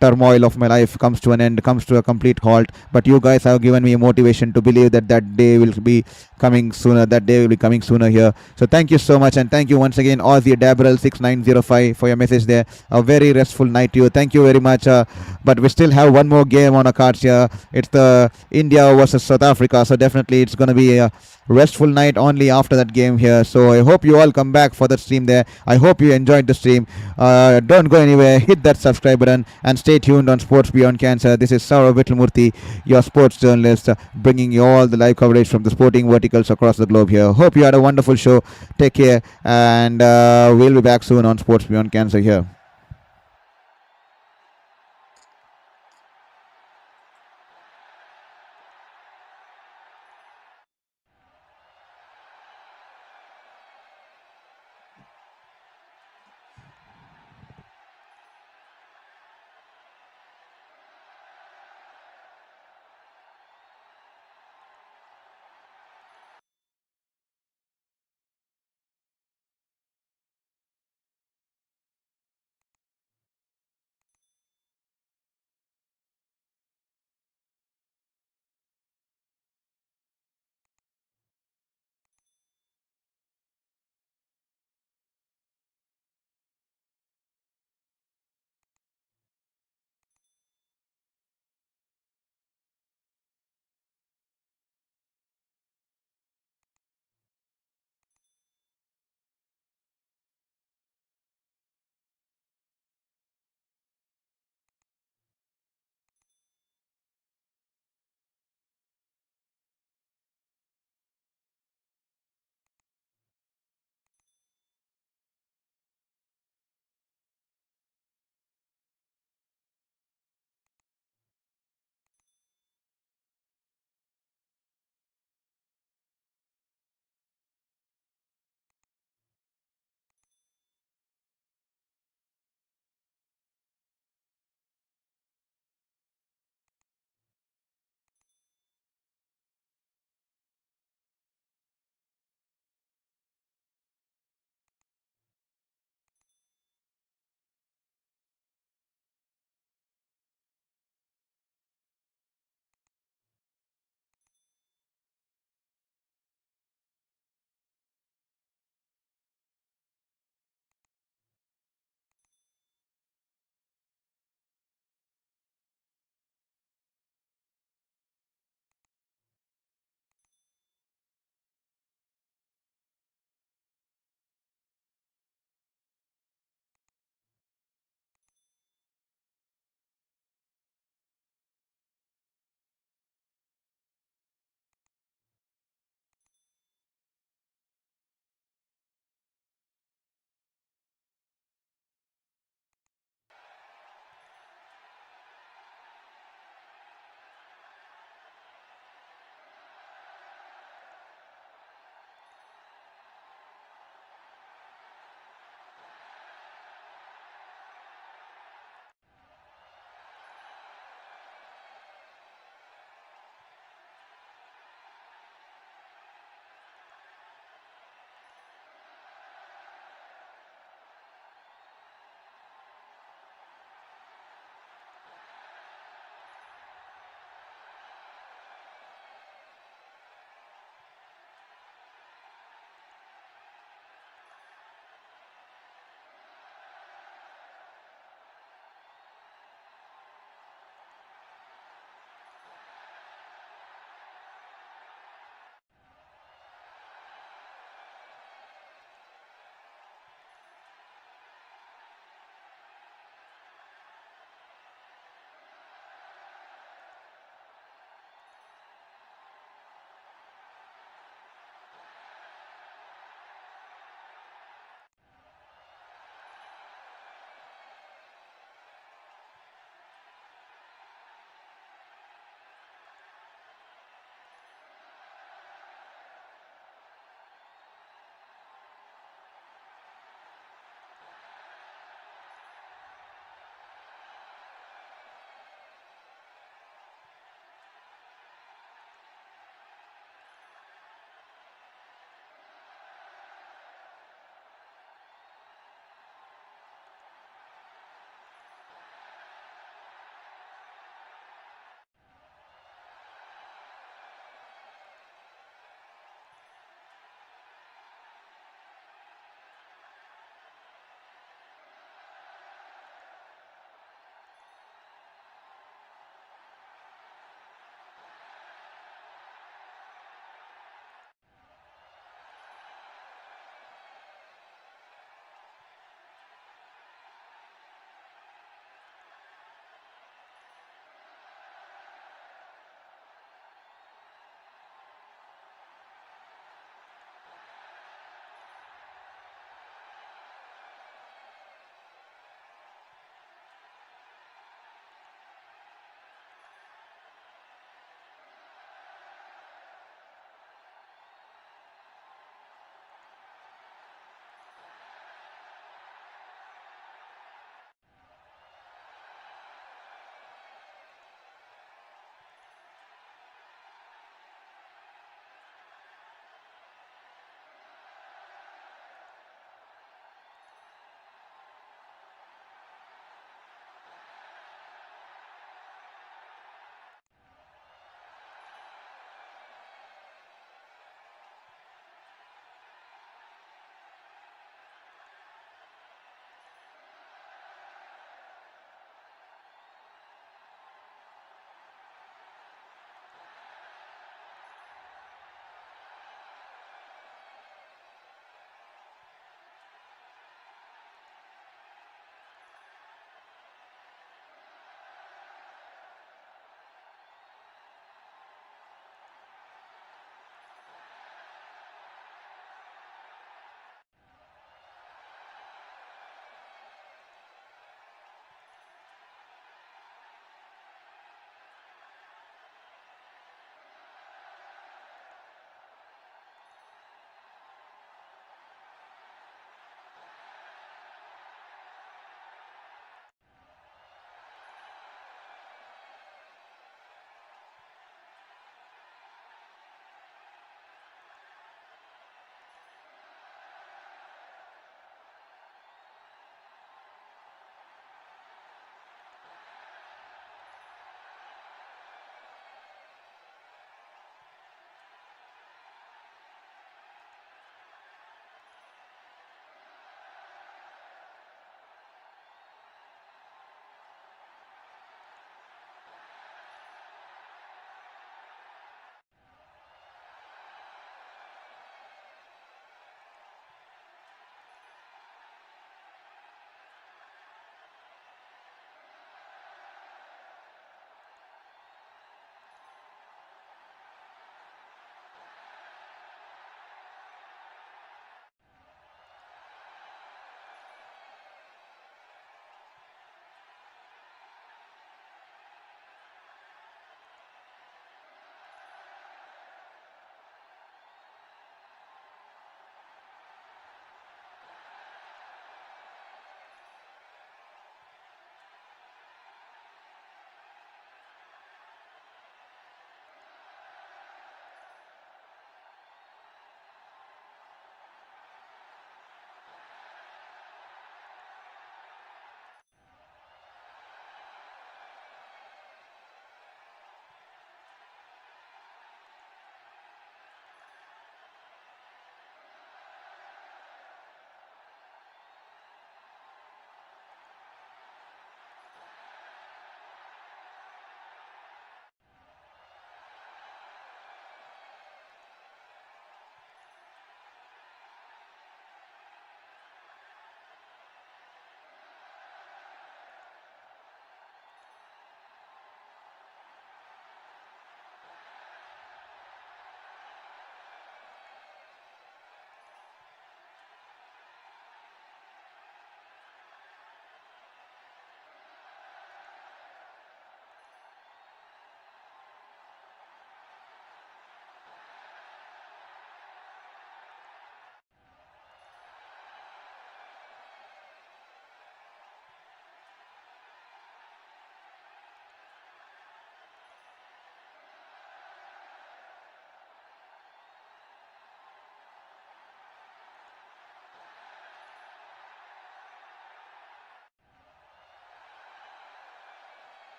turmoil of my life comes to an end, comes to a complete halt. But you guys have given me a motivation to believe that day will be coming sooner. That day will be coming sooner here. So thank you so much, and thank you once again, Aussie Dabrel 6905 for your message there. A very restful night to you. Thank you very much. But we still have one more game on our cards here. It's the India versus South Africa. So definitely it's going to be a restful night only after that game here. So I hope you all come back for that stream there. I hope you enjoyed the stream. Don't go anywhere. Hit that subscribe button and stay tuned on Sports Beyond Cancer. This is Saurav Vitlamurthy, your sports journalist, bringing you all the live coverage from the sporting verticals across the globe here. Hope you had a wonderful show. Take care, and we'll be back soon on Sports Beyond Cancer here.